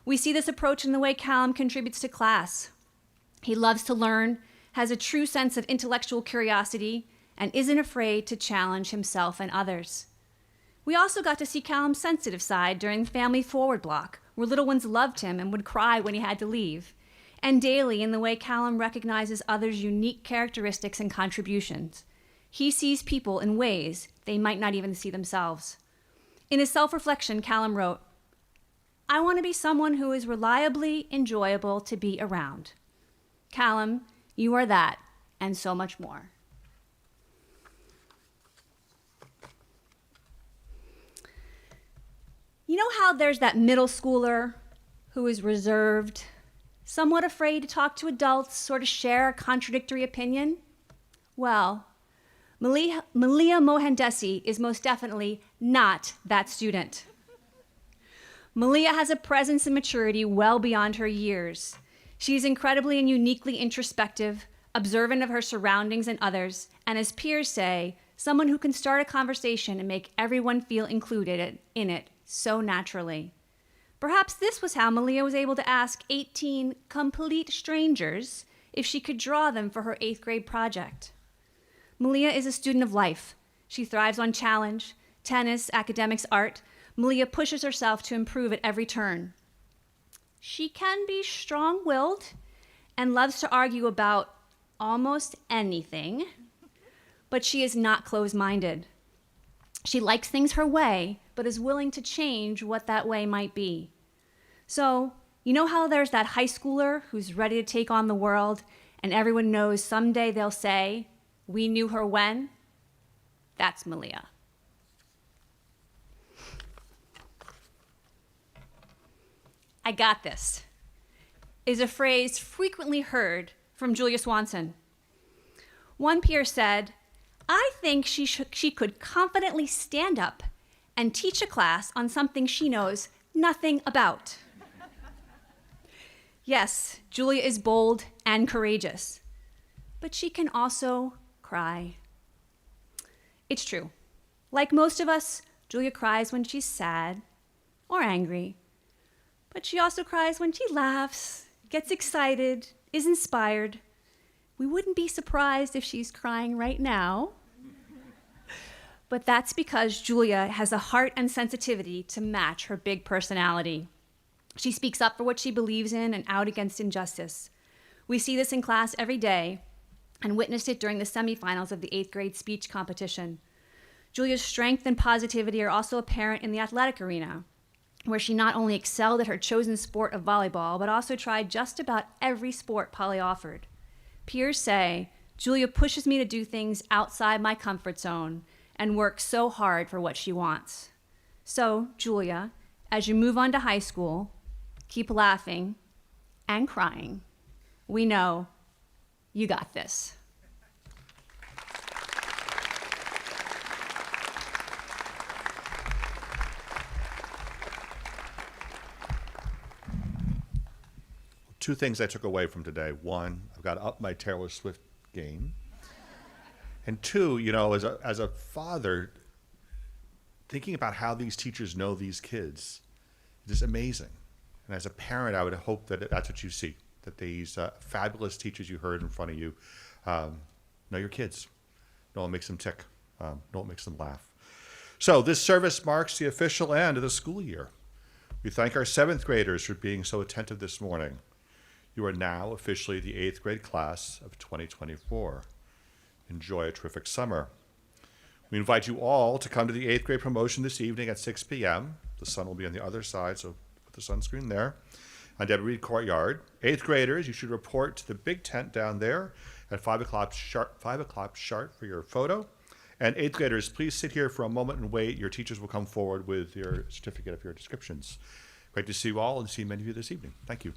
We see this approach in the way Callum contributes to class. He loves to learn, has a true sense of intellectual curiosity, and isn't afraid to challenge himself and others. We also got to see Callum's sensitive side during the Family Forward block, where little ones loved him and would cry when he had to leave, and daily in the way Callum recognizes others' unique characteristics and contributions. He sees people in ways they might not even see themselves. In his self-reflection, Callum wrote, I want to be someone who is reliably enjoyable to be around. Callum, you are that, and so much more. You know how there's that middle schooler who is reserved, somewhat afraid to talk to adults or to share a contradictory opinion? Well, Malia Mohandesi is most definitely not that student. Malia has a presence and maturity well beyond her years. She is incredibly and uniquely introspective, observant of her surroundings and others, and as peers say, someone who can start a conversation and make everyone feel included in it so naturally. Perhaps this was how Malia was able to ask 18 complete strangers if she could draw them for her 8th grade project. Malia is a student of life. She thrives on challenge, tennis, academics, art. Malia pushes herself to improve at every turn. She can be strong-willed and loves to argue about almost anything, but she is not closed-minded. She likes things her way, but is willing to change what that way might be. So, you know how there's that high schooler who's ready to take on the world, and everyone knows someday they'll say, we knew her when? That's Malia. I got this is a phrase frequently heard from Julia Swanson. One peer said, I think she could confidently stand up and teach a class on something she knows nothing about. Yes, Julia is bold and courageous, but she can also cry. It's true. Like most of us, Julia cries when she's sad or angry, but she also cries when she laughs, gets excited, is inspired. We wouldn't be surprised if she's crying right now. But that's because Julia has a heart and sensitivity to match her big personality. She speaks up for what she believes in and out against injustice. We see this in class every day and witnessed it during the semifinals of the 8th grade speech competition. Julia's strength and positivity are also apparent in the athletic arena, where she not only excelled at her chosen sport of volleyball, but also tried just about every sport Polly offered. Peers say, Julia pushes me to do things outside my comfort zone and work so hard for what she wants. So, Julia, as you move on to high school, keep laughing and crying. We know you got this. two things I took away from today. One, I've got to up my Taylor Swift game. And two, you know, as a father, thinking about how these teachers know these kids is amazing. And as a parent, I would hope that that's what you see, that these fabulous teachers you heard in front of you know your kids, know what makes them tick, know what makes them laugh. So this service marks the official end of the school year. We thank our 7th graders for being so attentive this morning. You are now officially the 8th grade class of 2024. Enjoy a terrific summer. We invite you all to come to the 8th grade promotion this evening at 6 p.m. The sun will be on the other side, so put the sunscreen there. On Debbie Reed Courtyard. 8th graders, you should report to the big tent down there at 5 o'clock sharp for your photo. And 8th graders, please sit here for a moment and wait. Your teachers will come forward with your certificate of your descriptions. Great to see you all and see many of you this evening. Thank you.